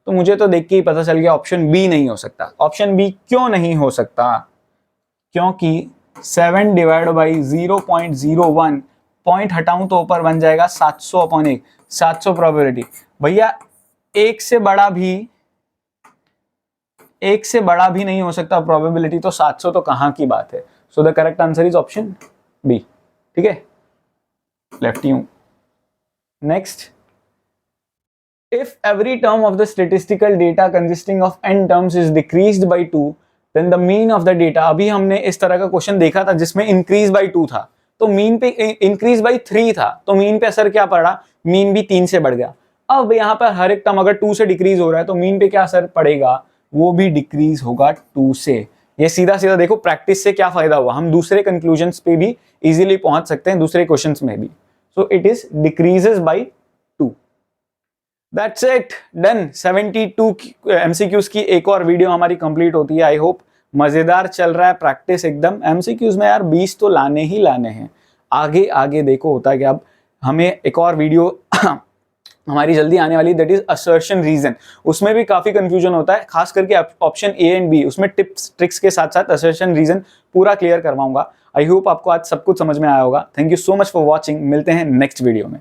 तो मुझे तो देख के ही पता चल गया ऑप्शन बी नहीं हो सकता। ऑप्शन बी क्यों नहीं हो सकता, क्योंकि 7 डिवाइड बाई 0.01, पॉइंट हटाऊं तो ऊपर बन जाएगा 700/1, 700 प्रोबेबिलिटी। भैया एक से बड़ा भी नहीं हो सकता प्रोबेबिलिटी, तो 700 तो कहां की बात है। So the correct answer is option B. ठीक है, लेफ्टी हूं। Next, if every term of the statistical data consisting of n terms is decreased by 2, then the mean of the data. अभी हमने इस तरह का क्वेश्चन देखा था जिसमें इंक्रीज बाय 2 था, तो मीन पे इंक्रीज बाय 3 था, तो मीन पे असर क्या पड़ा, मीन भी 3 से बढ़ गया। अब यहाँ पर हर एक टर्म अगर 2 से डिक्रीज हो रहा है, तो मीन पे क्या असर पड़ेगा, वो भी डिक्रीज होगा 2 से। ये सीधा सीधा देखो, प्रैक्टिस से क्या फायदा हुआ, हम दूसरे कंक्लूजन्स पे भी इजीली पहुंच सकते हैं, दूसरे क्वेश्चंस में भी। So it is decreases by 2। That's it, done. 72 MCQs की एक और वीडियो हमारी कंप्लीट होती है। आई होप मजेदार चल रहा है प्रैक्टिस एकदम। MCQs में यार 20 तो लाने ही लाने हैं, आगे आगे देखो होता है कि अब हमें एक और वीडियो हमारी जल्दी आने वाली, दैट इज असर्शन रीजन। उसमें भी काफी कंफ्यूजन होता है, खास करके ऑप्शन ए एंड बी, उसमें टिप्स ट्रिक्स के साथ साथ असर्शन रीजन पूरा क्लियर करवाऊंगा। आई होप आपको आज सब कुछ समझ में आया होगा। Thank you so much for watching, मिलते हैं नेक्स्ट वीडियो में।